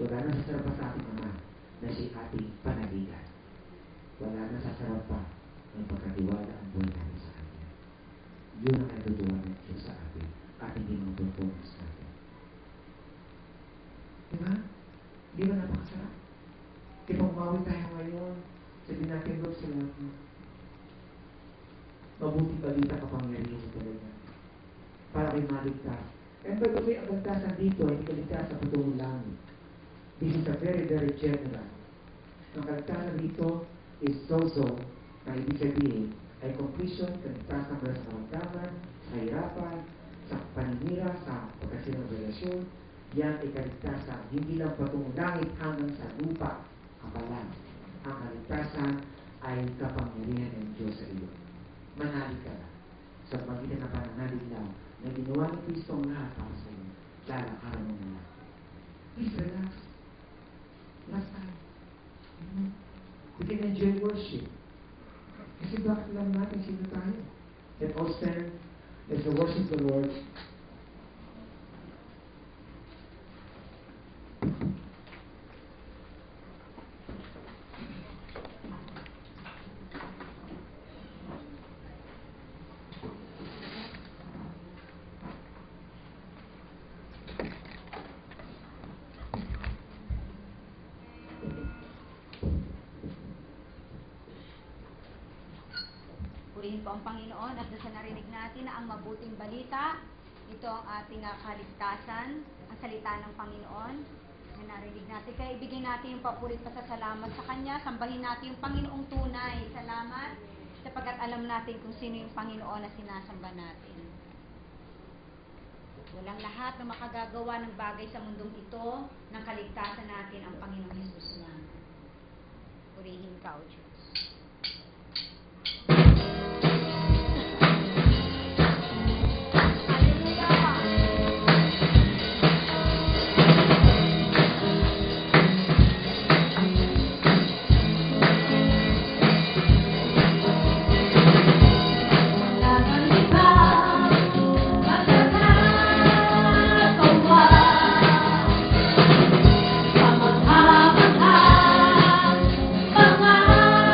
Wala nang sasarap pa sa ating Ama na siya ating panaligan. Wala nang sasarap pa ng pagkatiwala ang buhay natin sa Kanya. Yun ang natutuwa ng Diyos sa atin at hindi mga performance natin. Diba? Di ba napakasarap? Kaya pagmawi tayo ngayon, sabihin natin, Lord, salamat mo. Mabuting balita kapangyarihan sa talaga. Para kay maligtas. And by the way, ang kaligtasan dito, hindi kaligtasan sa patungong langit. This is a very, very general. Ang kaligtasan dito is so-so, na ibig sabihin, ay completion, kaligtasan mula sa kalamdaman, sa hirapan, sa paninira, sa pagkasinang relasyon. Yan ay kaligtasan, hindi lang patungong langit hanggang sa lupa, kapalan. Ang kaligtasan ay kapangyarihan ng Diyos sa iyo. Manalig ka na. Sa magitan na pananalig lang na ginawa ni Kristo ang lahat para sa iyo. Lalakaran mo na lang. Please relax. Last time. We can enjoy worship. Kasi bakit lang natin sino tayo? Let all stand as the worship the Lord. Purihin po ang Panginoon at sa narinig natin na ang mabuting balita, ito ang ating kaligtasan, ang salita ng Panginoon na narinig natin. Kaya ibigay natin yung papurit pasasalamat sa Kanya, sambahin natin yung Panginoong tunay. Salamat sapagkat alam natin kung sino yung Panginoon na sinasamba natin. Walang lahat na makagagawa ng bagay sa mundong ito ng kaligtasan natin ang Panginoong Hesus na. Purihin ka, O Diyos. Pangalaman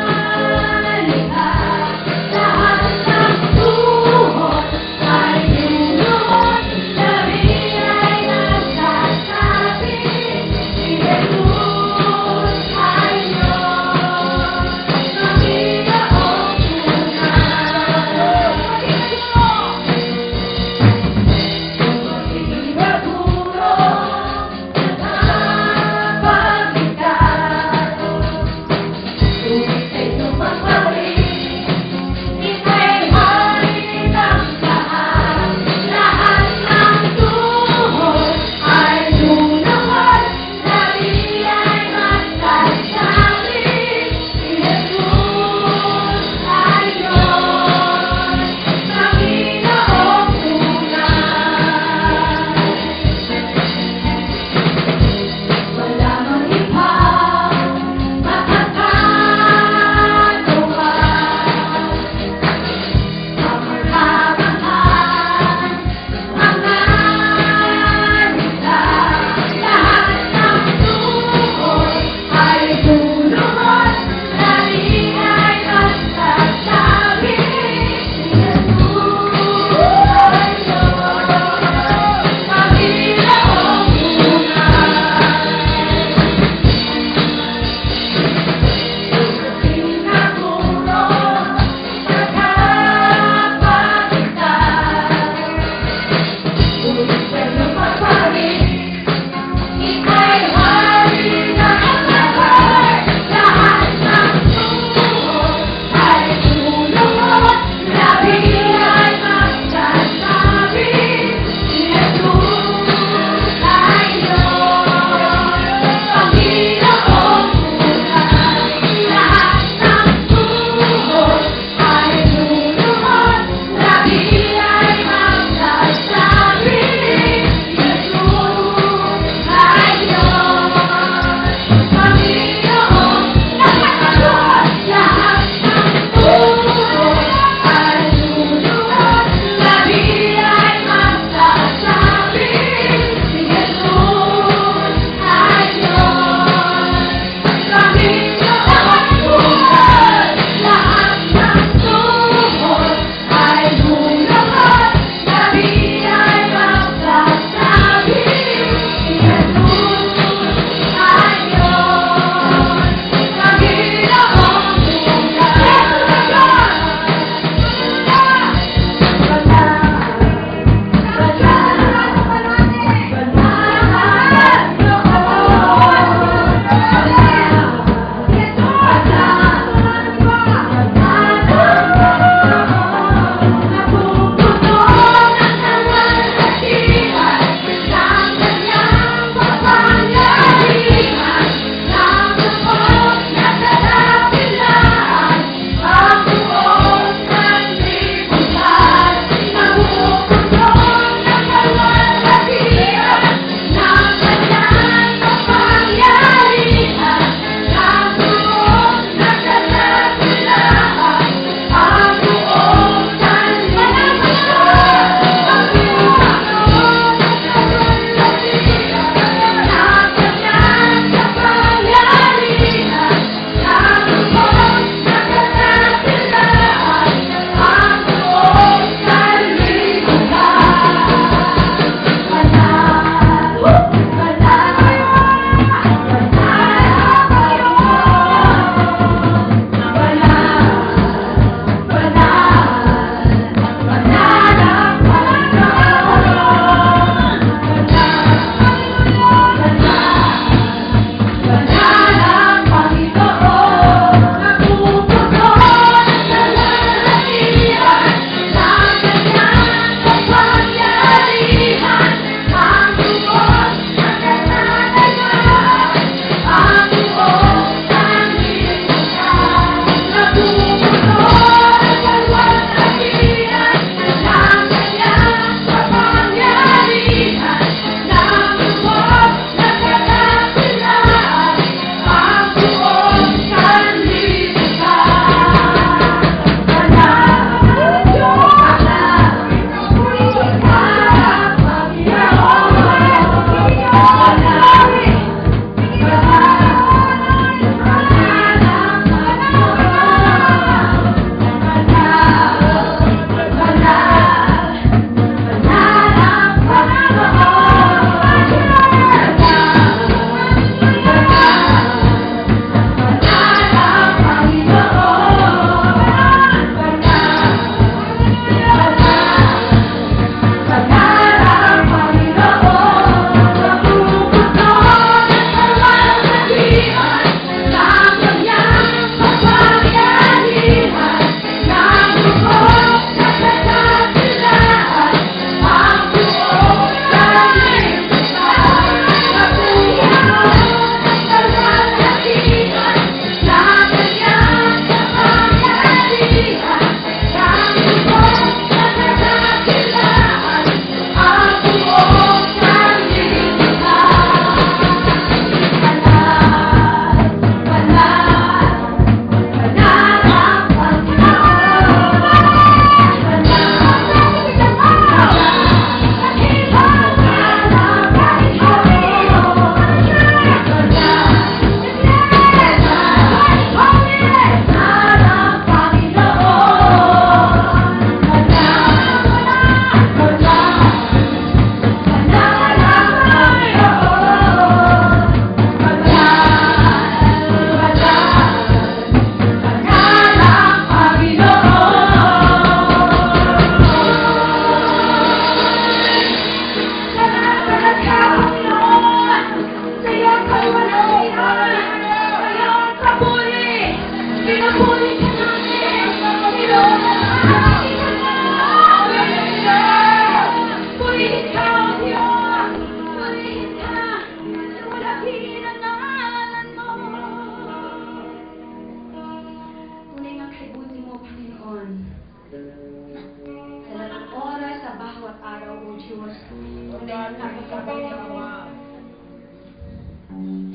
tunay na kapagkabay mo.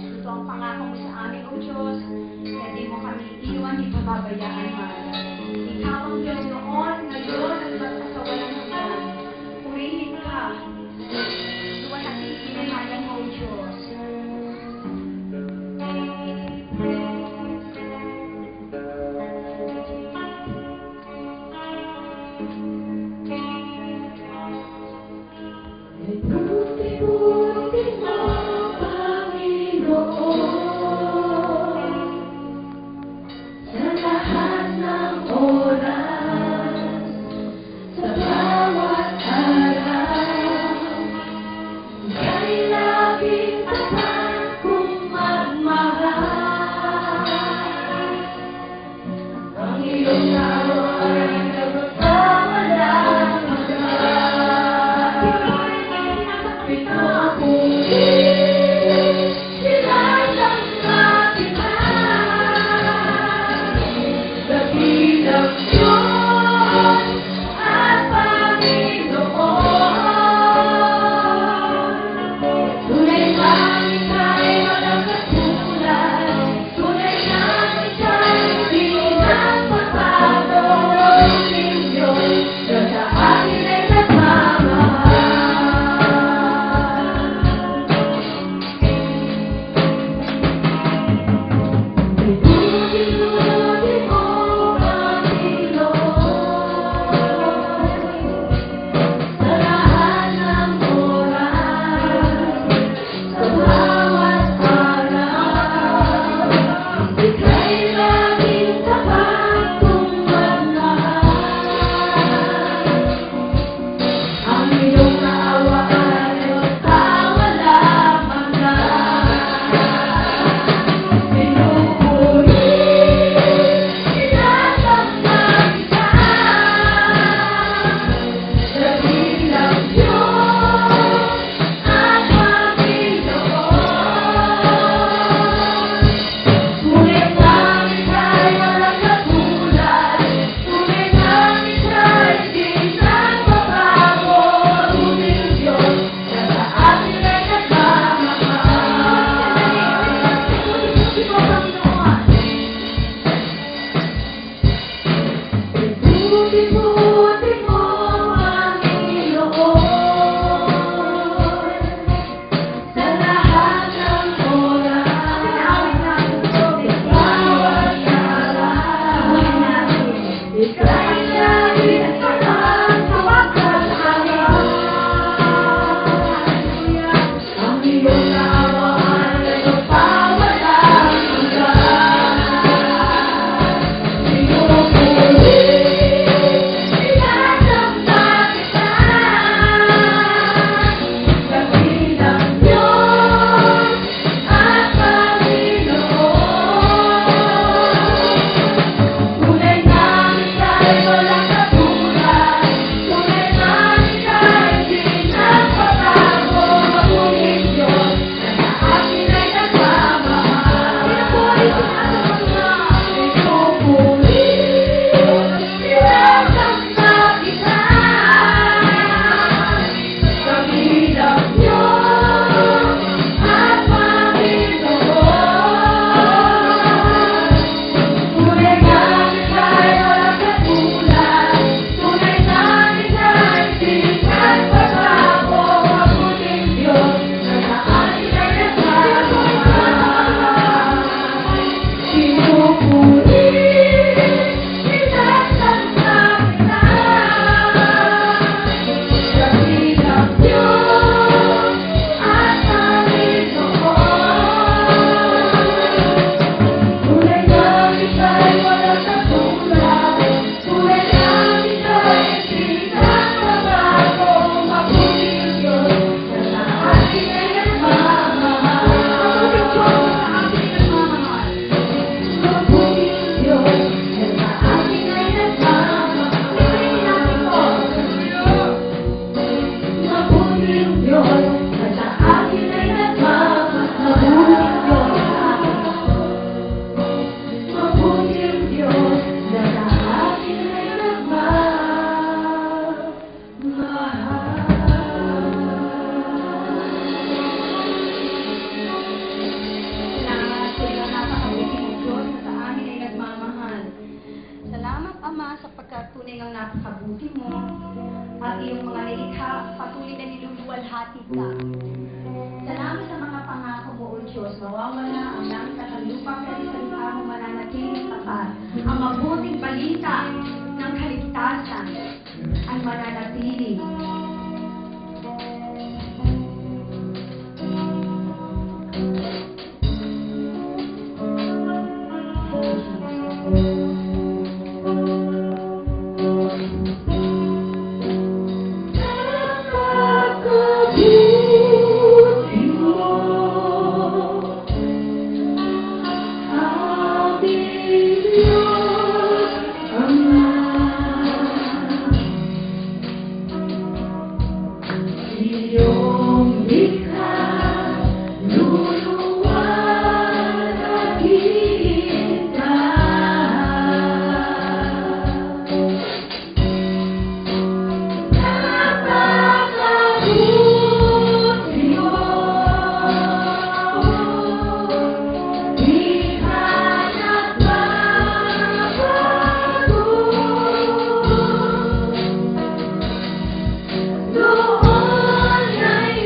Ito ang pangako mo sa amin, O Diyos, na di mo kami iwan, di pababayaan man. Ikaw ang Diyos noon, ngayon, at magpasawalan hanggan. Purihin ka. Iwan natin pinamayan mo, O Diyos. Buti-buti mo, Panginoon, sa lahat ng oras, sa bawat araw, ika'y laging tapat kong magmahal. Ang iyong awa ay nagpawalang magpapahatid ka. Salamat sa mga pangako mo, O Diyos. Mawawala ang langit at ang lupa, pero salita mo mananatiling tapat. Ang mabuting balita ng kaligtasan ay mananatili. Doon ay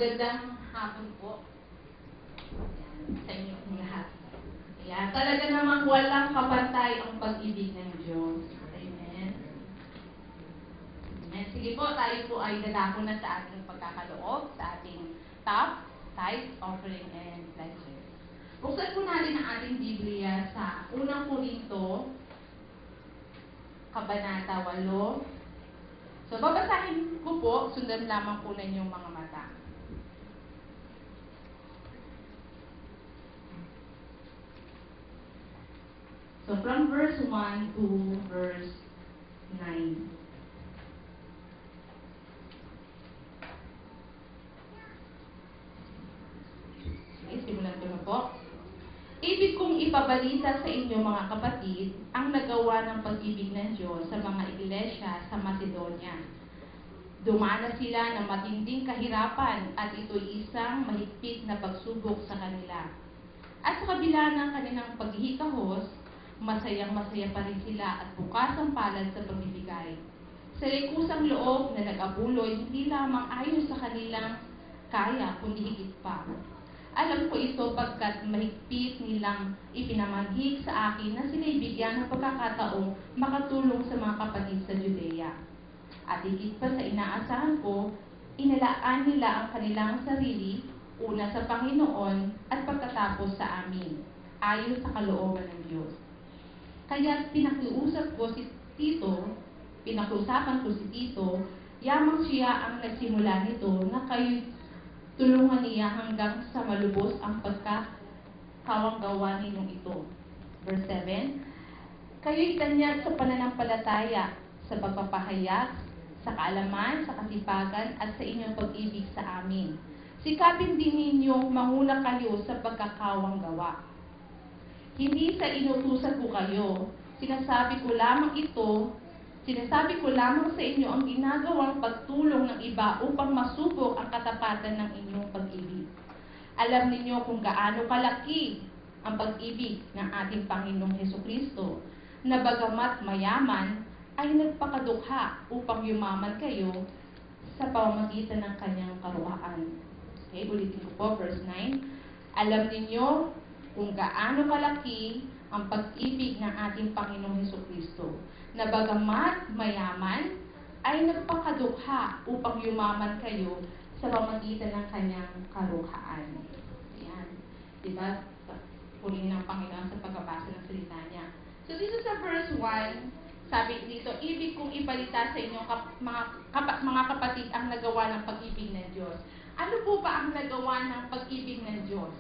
Magandang hapon po. Ayan, sa inyong lahat. Ayan, talaga namang walang kapantay ang pag-ibig ng Diyos. Amen. Amen. Sige po, tayo po ay dadako na sa ating pagkakaloob, sa ating tithe, offering, and pleasure. Buksan po natin ang ating Biblia sa unang Korinto, Kabanata 8. So, babasahin ko po, sundan lamang po na inyong mga mata. So, from verse 1 to verse 9. Okay, simulan ko na po. Ibig kong ipabalita sa inyo mga kapatid ang nagawa ng pag-ibig ng Diyos sa mga iglesia sa Macedonia. Dumanas sila ng matinding kahirapan at ito'y isang mahigpit na pagsubok sa kanila. At sa kabila ng kanilang paghihikahos, masayang-masaya pa rin sila at bukas ang palad sa pagbibigay. Sa kusang loob na nag-abuloy, hindi lamang ayon sa kanilang kaya, kundi higit pa. Alam ko ito pagkat mahigpit nilang ipinamaghig sa akin na sila'y bigyan ng pagkakataong makatulong sa mga kapatid sa Judea. At higit pa sa inaasahan ko, inalaan nila ang kanilang sarili, una sa Panginoon at pagkatapos sa amin, ayon sa kalooban ng Diyos. Kaya pinakiusapan ko si Tito, yamang siya ang nagsimula nito na kayo tulungan niya hanggang sa malubos ang pagkakawanggawa ninyong ito. Verse 7, kayo'y tanyag sa pananampalataya, sa pagpapahayag, sa kaalaman, sa kasipagan, at sa inyong pag-ibig sa amin. Sikapin din ninyong manguna kayo sa pagkakawanggawa. Hindi sa inutusan ko kayo, sinasabi ko lamang sa inyo ang ginagawang pagtulong ng iba upang masubok ang katapatan ng inyong pag-ibig. Alam ninyo kung gaano kalaki ang pag-ibig ng ating Panginoong Hesukristo, na bagamat mayaman, ay nagpakadukha upang yumaman kayo sa pamamagitan ng kanyang karuhaan. Okay, ulitin ko po, verse 9. Alam ninyo kung gaano kalaki ang pag-ibig ng ating Panginoong Hesukristo, na bagamat mayaman, ay nagpakadukha upang yumaman kayo sa pamamagitan ng kanyang karuhaan. Yan. Diba? Purihin ng Panginoon sa pagbabasa ng salita niya. So, dito sa verse 1, sabi dito, ibig kong ibalita sa inyo, mga kapatid, ang nagawa ng pag-ibig ng Diyos. Ano po ba ang nagawa ng pag-ibig ng Diyos?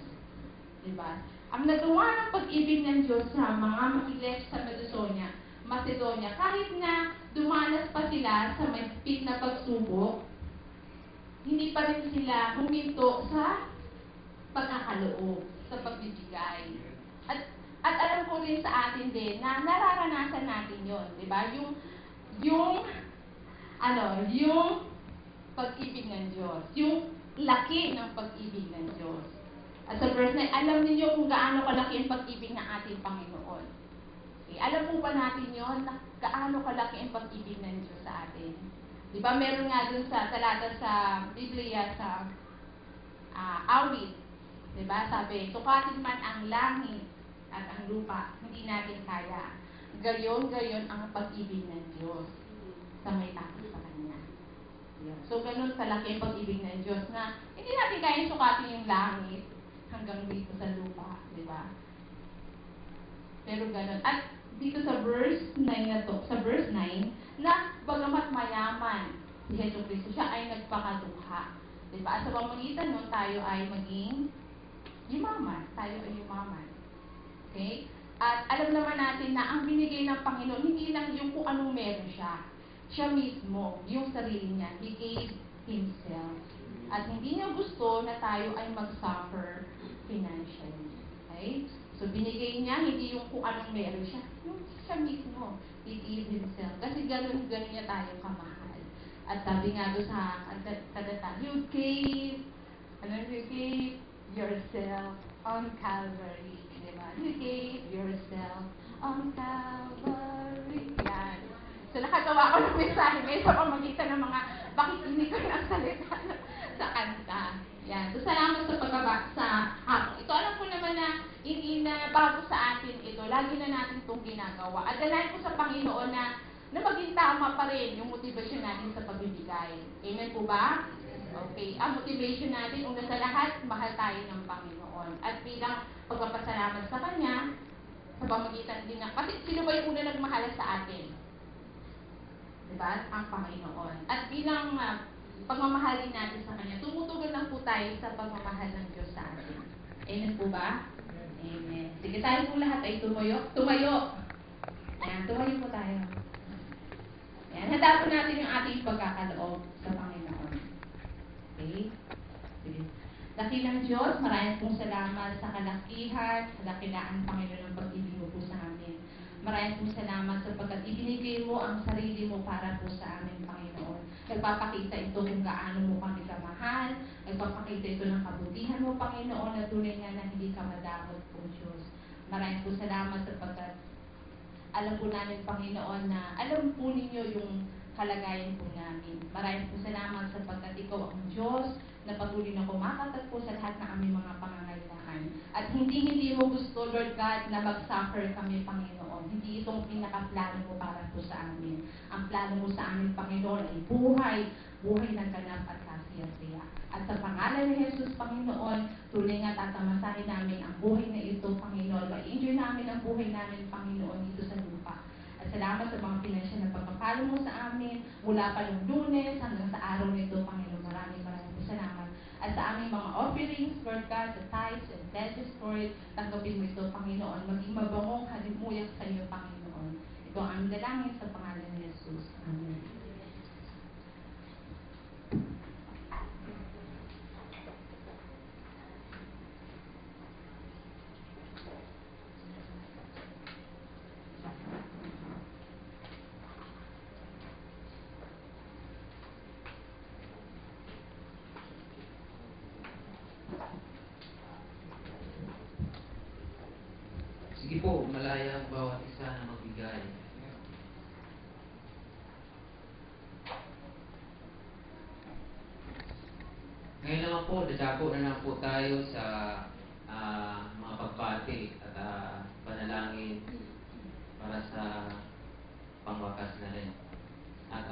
Diba? Ang nagawa ng pag-ibig ng Diyos sa mga iglesia sa Macedonia, kahit na dumanas pa sila sa mahigpit na pagsubok, hindi pa rin sila huminto sa pagkakaloob, sa pagbibigay. At alam ko rin sa atin din na nararanasan natin yon, di ba? Yung pag-ibig ng Diyos, yung laki ng pag-ibig ng Diyos. At sa verse 9, alam niyo kung gaano kalaki ang pag-ibig ng ating Panginoon. Okay, alam po ba natin yon na gaano kalaki ang pag-ibig ng Diyos sa atin? Di ba meron nga dun sa talata sa Biblia sa awit, di ba? Sabi, tukatin man ang langit at ang lupa, hindi natin kaya. Gayon ang pag-ibig ng Diyos sa may takot sa Kanya. So, ganun kalaki ang pag-ibig ng Diyos na hindi natin kaya sukatin yung langit hanggang dito sa lupa, di ba? Pero ganun. At dito sa verse 9 na bagamat mayaman si Jesucristo, siya ay nagpakadukha. Di ba? At sa pamamagitan nun, tayo ay maging yumaman. Okay? At alam naman natin na ang binigay ng Panginoon, hindi lang yung kung anong meron siya. Siya mismo, yung sarili niya, He gave Himself. At hindi niya gusto na tayo ay mag-suffer financially. Okay? So, binigay niya, hindi yung kung anong meron siya. Yung siya mismo, He gave Himself. Kasi ganun niya tayo kamahal. At sabi nga doon sa kadata, You gave yourself on Calvary. Diba? You gave yourself on Calvary. Yan. So, nakagawa ko ng mensahe ngayon sa pamagitan ng mga pakikinig ko ng salita sa kanta. Yan. So, salamat sa pagbaba sa hapon. Ito, alam ko naman na hindi na bago sa atin ito. Lagi na natin itong ginagawa. At dalayan ko sa Panginoon na maging tama pa rin yung motivation natin sa pagbibigay. Amen po ba? Okay. Ang motivation natin, una sa lahat, mahal tayo ng Panginoon. At bilang pagpapasalamat sa Kanya, sa pamagitan din ng... Kasi sino ba yung una nagmahal sa atin? Diba? Ang Panginoon. At bilang pagmamahalin natin sa Kanya, tumutugon lang po tayo sa pagmamahal ng Diyos sa atin. Amen po ba? Amen. Sige, tayo po lahat ay tumayo. Tumayo! Ayan, tumayo po tayo. Ayan, handa po natin yung ating pagkakaloob sa Panginoon. Okay? Sige. Dakilang Diyos, maraming pong salamat sa kalakihan, sa dakilaan, Panginoon, ng pag-ibig mo po sa amin. Maraming pong salamat sapagkat ibinigay mo ang sarili mo para po sa amin, Panginoon. Nagpapakita ito kung gaano mo kami kamahal. Nagpapakita ito ng kabutihan mo, Panginoon, na tunay nga na hindi ka madamot po, Diyos. Maraming pong salamat sapagkat alam po namin, Panginoon, na alam po ninyo yung kalagayan po namin. Maraming po salamat sapagkat ikaw ang Diyos na patuloy na kumakatat po sa lahat ng aming mga pangangailangan. At hindi mo gusto, Lord God, na mag-suffer kami, Panginoon. Hindi itong pinakaplano mo para po sa amin. Ang plano mo sa amin, Panginoon, ay buhay ng ganap at kasiyasiya. At sa pangalan ni Jesus, Panginoon, tuloy nga tatamasahin namin ang buhay na ito, Panginoon. Ma-enjoy namin ang buhay namin, Panginoon, dito sa lupa. At salamat sa mga pinansyal na pagpapalo mo sa amin mula pa yung Lunes hanggang sa araw nito, Panginoon. Maraming salamat. At sa aming mga offerings, Lord God, the tithes and pledges, Lord, tanggapin mo ito, Panginoon. Maging mabangong halimuyak sa iyo, Panginoon. Ito ang aming dalangin sa pangalan ni Jesus. Amen. Sige po, malaya ang bawat isa na magbigay. Ngayon naman po, dadako na lang po tayo sa mga pagpati at panalangin para sa pangwakas na rin. At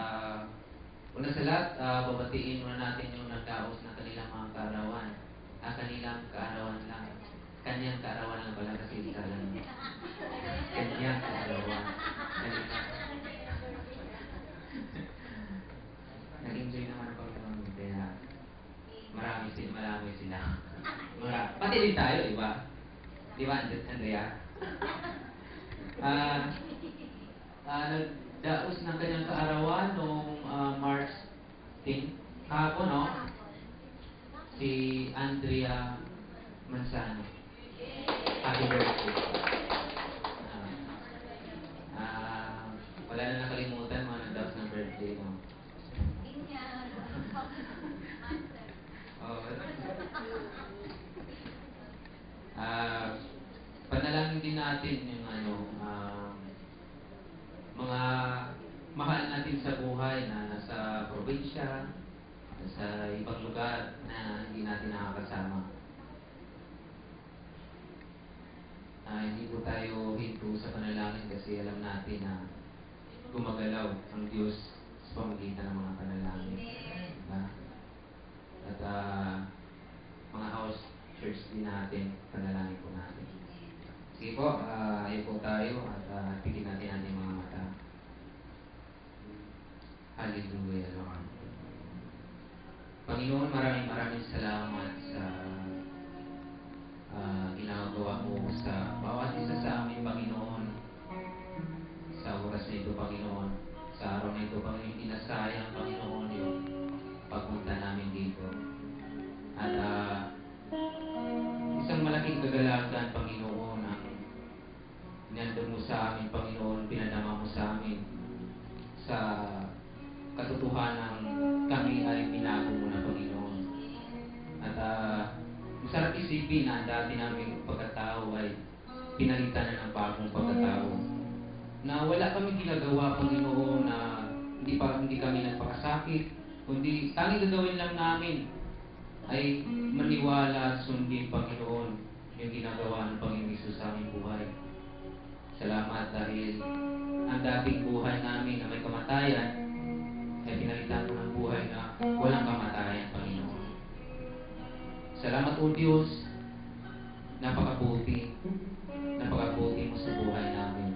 una sa lahat, babatiin muna natin yung nagdaos na kanilang mga kaarawan. Kanilang kaarawan lang. Kanyang kaarawan lang pala kasi hindi ka lang. Kanyang kaarawan. Nag-enjoy naman ako ng kaya marami sila. Pati din tayo, di ba? Di ba, Andrea? Nagdaos ng kanyang kaarawan noong March 10. Kahapon, no? Si Andrea Manzano. Happy birthday. Wala na nakalimutan mga nagdaos ng birthday mo. Panalangin din natin yung mga mahal natin sa buhay na nasa probinsya, sa ibang lugar na hindi natin nakakasama. Hindi po tayo hinto sa panalangin kasi alam natin na gumagalaw ang Diyos sa pamagitan ng mga panalangin. Diba? At mga house church din natin, panalangin po natin. Sige po, ayun po tayo at pigin natin ating mga mata. Hallelujah, Lord. Panginoon, maraming salamat sa ginagawa mo sa bawat isa sa amin, Panginoon. Sa oras na ito, Panginoon. Sa araw na ito, Panginoon, hindi nasayang, Panginoon, yung pagpunta namin dito. At isang malaking kagalakan, Panginoon, ang inandun mo sa amin, Panginoon, pinadama mo sa amin sa katotohanan kami ay binago mo na, Panginoon. At masarap isipin na dati namin pagkatao ay pinalitan na ng bagong pagkatao. Na wala kami ginagawa, Panginoon, na hindi kami nagpakasakit, kundi tanging gagawin lang namin ay maniwala at sundin, Panginoon, yung ginagawa ng Panginoon Hesus sa aming buhay. Salamat dahil ang dating buhay namin na may kamatayan ay pinalitan mo ng buhay na walang kamatayan, Panginoon. Salamat o Diyos, napakabuti mo sa buhay namin.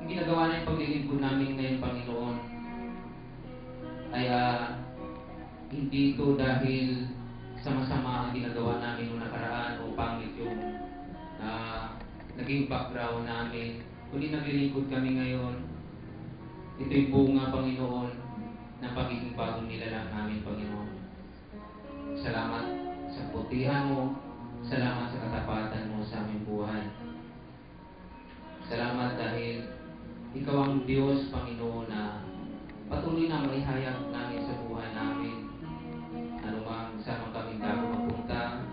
Ang ginagawa na yung paglilingkod namin ngayon, Panginoon, ay hindi ito dahil sa masama ang ginagawa namin noong nakaraan o pangit yung naging background namin, kundi naglilingkod kami ngayon. Ito'y bunga, Panginoon, ng pagiging bagong nilalang namin, Panginoon. Salamat sa putihan mo, salamat sa katapatan mo sa aming buhay. Salamat dahil Ikaw ang Diyos, Panginoon, na patuloy na maihayag namin sa buhay namin. Ano mang saan kami bago magpunta,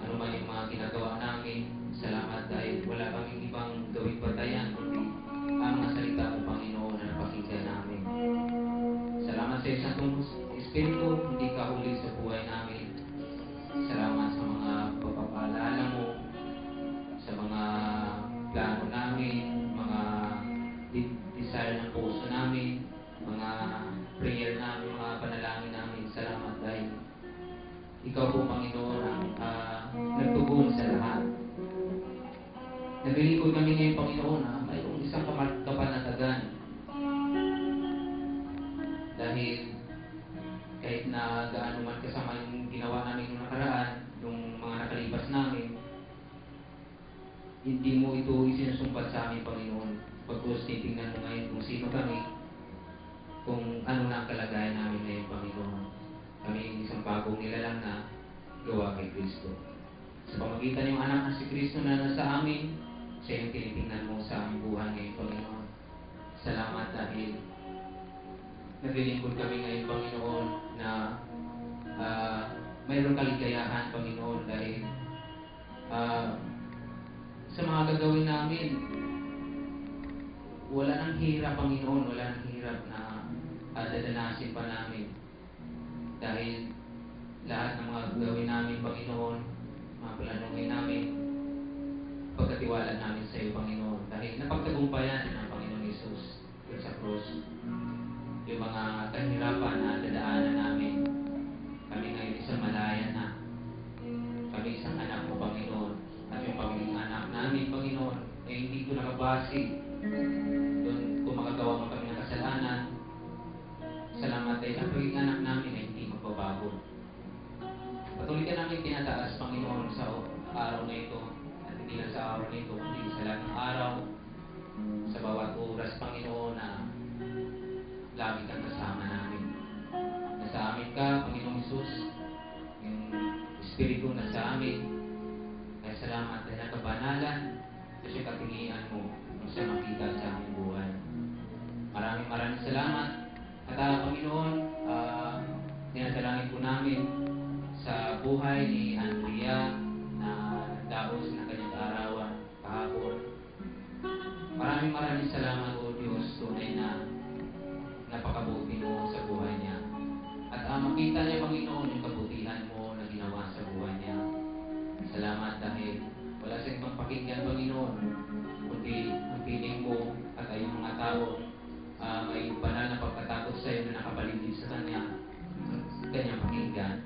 ano man yung mga ginagawa namin, salamat dahil wala kaming ibang gawing batayan, kundi ang mga salita mo, Panginoon, na napakinggan namin. Salamat sa isang Espiritu, hindi ka huli sa buhay namin. Salamat sa mga pagpapaalala mo, sa mga plano namin, mga desire ng puso namin, mga prayer namin, mga panalangin namin. Salamat dahil Ikaw po, Panginoon, ang nagtugon sa lahat. Naglilingkod kami ngayon, Panginoon, na mayroong isang kapanatagan. Dahil kahit na gaano man kasama yung ginawa namin noong nakaraan, yung mga nakalipas namin, hindi mo ito isinusumbat sa amin, Panginoon. Pagkos titingnan mo ngayon kung sino kami, kung ano na ang kalagayan namin ngayon, Panginoon. Kami isang bagong nilalang na gawa kay Kristo. Sa pamagitan yung anak na si Kristo na nasa amin, siya yung tinitingnan mo sa aming buhay ngayon, Panginoon. Salamat dahil naglilingkod kami ngayon, Panginoon, na mayroong kaligayahan, Panginoon, dahil sa mga gagawin namin, wala nang hirap, Panginoon, wala nang hirap na dadanasin pa namin. Dahil lahat ng mga gagawin namin, Panginoon, mga planungin namin, pagkatiwala namin sa iyo, Panginoon. Dahil napagtagumpayan ng Panginoon Hesus sa krus yung mga kahirapan na dadaanan namin. Kami ngayon isang malaya na. Kami isang anak mo, Panginoon. At yung pagiging anak namin, Panginoon, ay hindi ko nakabase doon kung makagawa mo kami ng kasalanan. Salamat dahil ang pagiging anak namin ay hindi magbabago. Patuloy ka namin tinataas, Panginoon, sa araw na ito. At hindi lang sa araw na ito, kundi sa lahat ng araw, sa bawat oras, Panginoon, na lagi kang kasama namin. Nasa amin ka, Panginoong Hesus, yung Espiritu nasa amin. Kaya salamat dahil ang kabanalan kasi katingian mo kung siya makita sa aming buhay. Maraming salamat. At Panginoon, tinadalangin po namin sa buhay ni Andrea na daos na kanyang kaarawan kahapon. Maraming salamat, O Diyos, tunay na napakabuti mo sa buhay niya. At makita niya, Panginoon, yung kabutihan mo na ginawa sa buhay niya. Salamat dahil wala siyang pagpakinggan, Panginoon, kundi ang piling mo at ay mga tao may banal na pagkatakot sa iyo na nakapaligid sa kanya, kanyang pakinggan.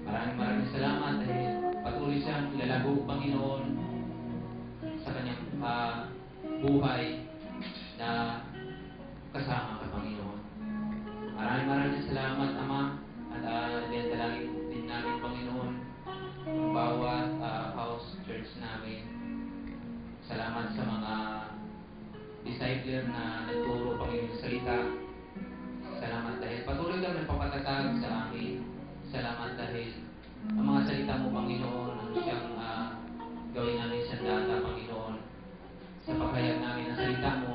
Maraming salamat dahil patuloy siyang ilalago, Panginoon, sa kanyang buhay na kasama ka, Panginoon. Maraming salamat, Ama, at dalangin din namin, Panginoon, ang bawat house church namin. Salamat sa mga discipler na nagturo, Panginoon, sa salita. Salamat dahil patuloy kang nagpapatatag sa amin. Salamat dahil ang mga salita mo, Panginoon, ang siyang gawin namin sa data, Panginoon, sa paghayag namin ng salita mo.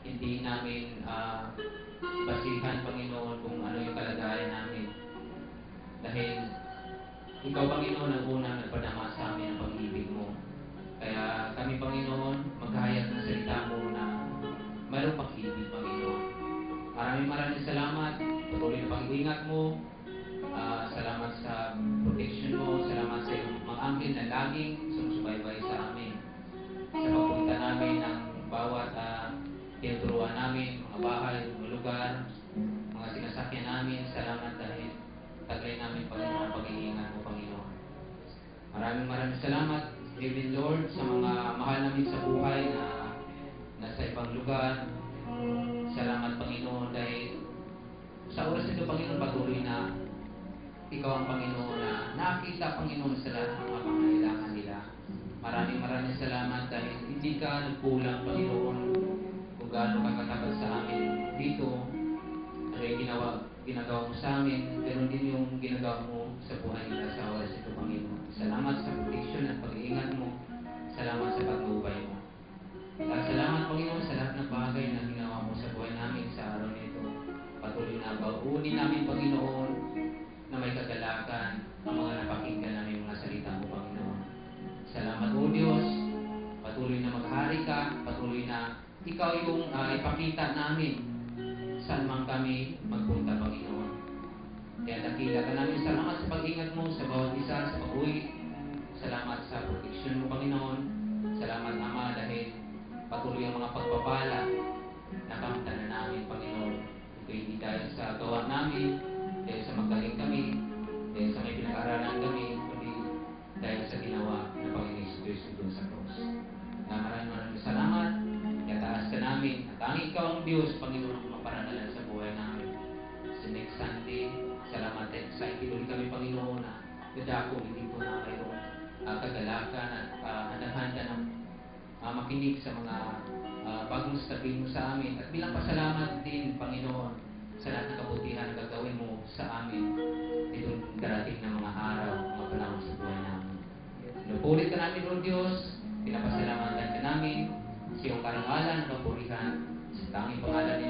Hindi namin basihan, Panginoon, kung ano yung kalagayan namin. Dahil ikaw, Panginoon, ang unang nagpadama sa amin ang pag-ibig mo. Kaya kami, Panginoon, maghahayag ng salita mo na mayroong pag-ibig, Panginoon. Maraming salamat. Patuloy na pag-iingat mo. Salamat lugar. Salamat, Panginoon, dahil sa oras ito, Panginoon, patuloy na Ikaw ang Panginoon na nakita, Panginoon, sa lahat ng mga pangangailangan nila. Maraming salamat dahil hindi ka nagkulang, Panginoon, kung gaano ka katapat sa amin dito. Ano yung ginagawa mo sa amin, pero din yung ginagawa mo sa buhay nila sa oras ito, Panginoon. Salamat sa protection at pag-iingat mo. Salamat sa pagmubay mo. At salamat, Panginoon, sa lahat ng bagay na ginawa mo sa buhay namin sa araw nito. Patuloy na baunin namin, Panginoon, na may kagalakan ang mga napakinggan namin mga salita mo, Panginoon. Salamat, O Diyos. Patuloy na maghari ka. Patuloy na Ikaw yung ipakita namin saan man kami magpunta, Panginoon. Kaya dakila ka namin. Salamat sa pag-ingat mo sa bawat isa, sa pag-uwi. Salamat sa protection mo, Panginoon. Salamat, Ama, dahil patuloy ang mga pagpapala na kamtan na namin, Panginoon. Ito hindi dahil sa gawa namin, dahil sa magaling kami, dahil sa may pinag-aaralan kami, kundi dahil sa ginawa ng Panginoon Jesucristo doon sa cross. Maraming salamat. Itaas ka namin. At ang Ikaw ang Diyos, Panginoon, ang maparanalan sa buhay namin. Sa next Sunday, salamat at excited ulit kami, Panginoon, na dadako dito na mayroong kagalakan at handa-handa ng makinig sa mga bagong sabihin mo sa amin. At bilang pasalamat din, Panginoon, sa lahat ng kabutihan na gagawin mo sa amin itong darating na mga araw, mga panahon sa buhay namin. Pinupulit ka namin, O Diyos, pinapasalamatan ka namin sa iyong karangalan at kapurihan sa tanging pangalan ni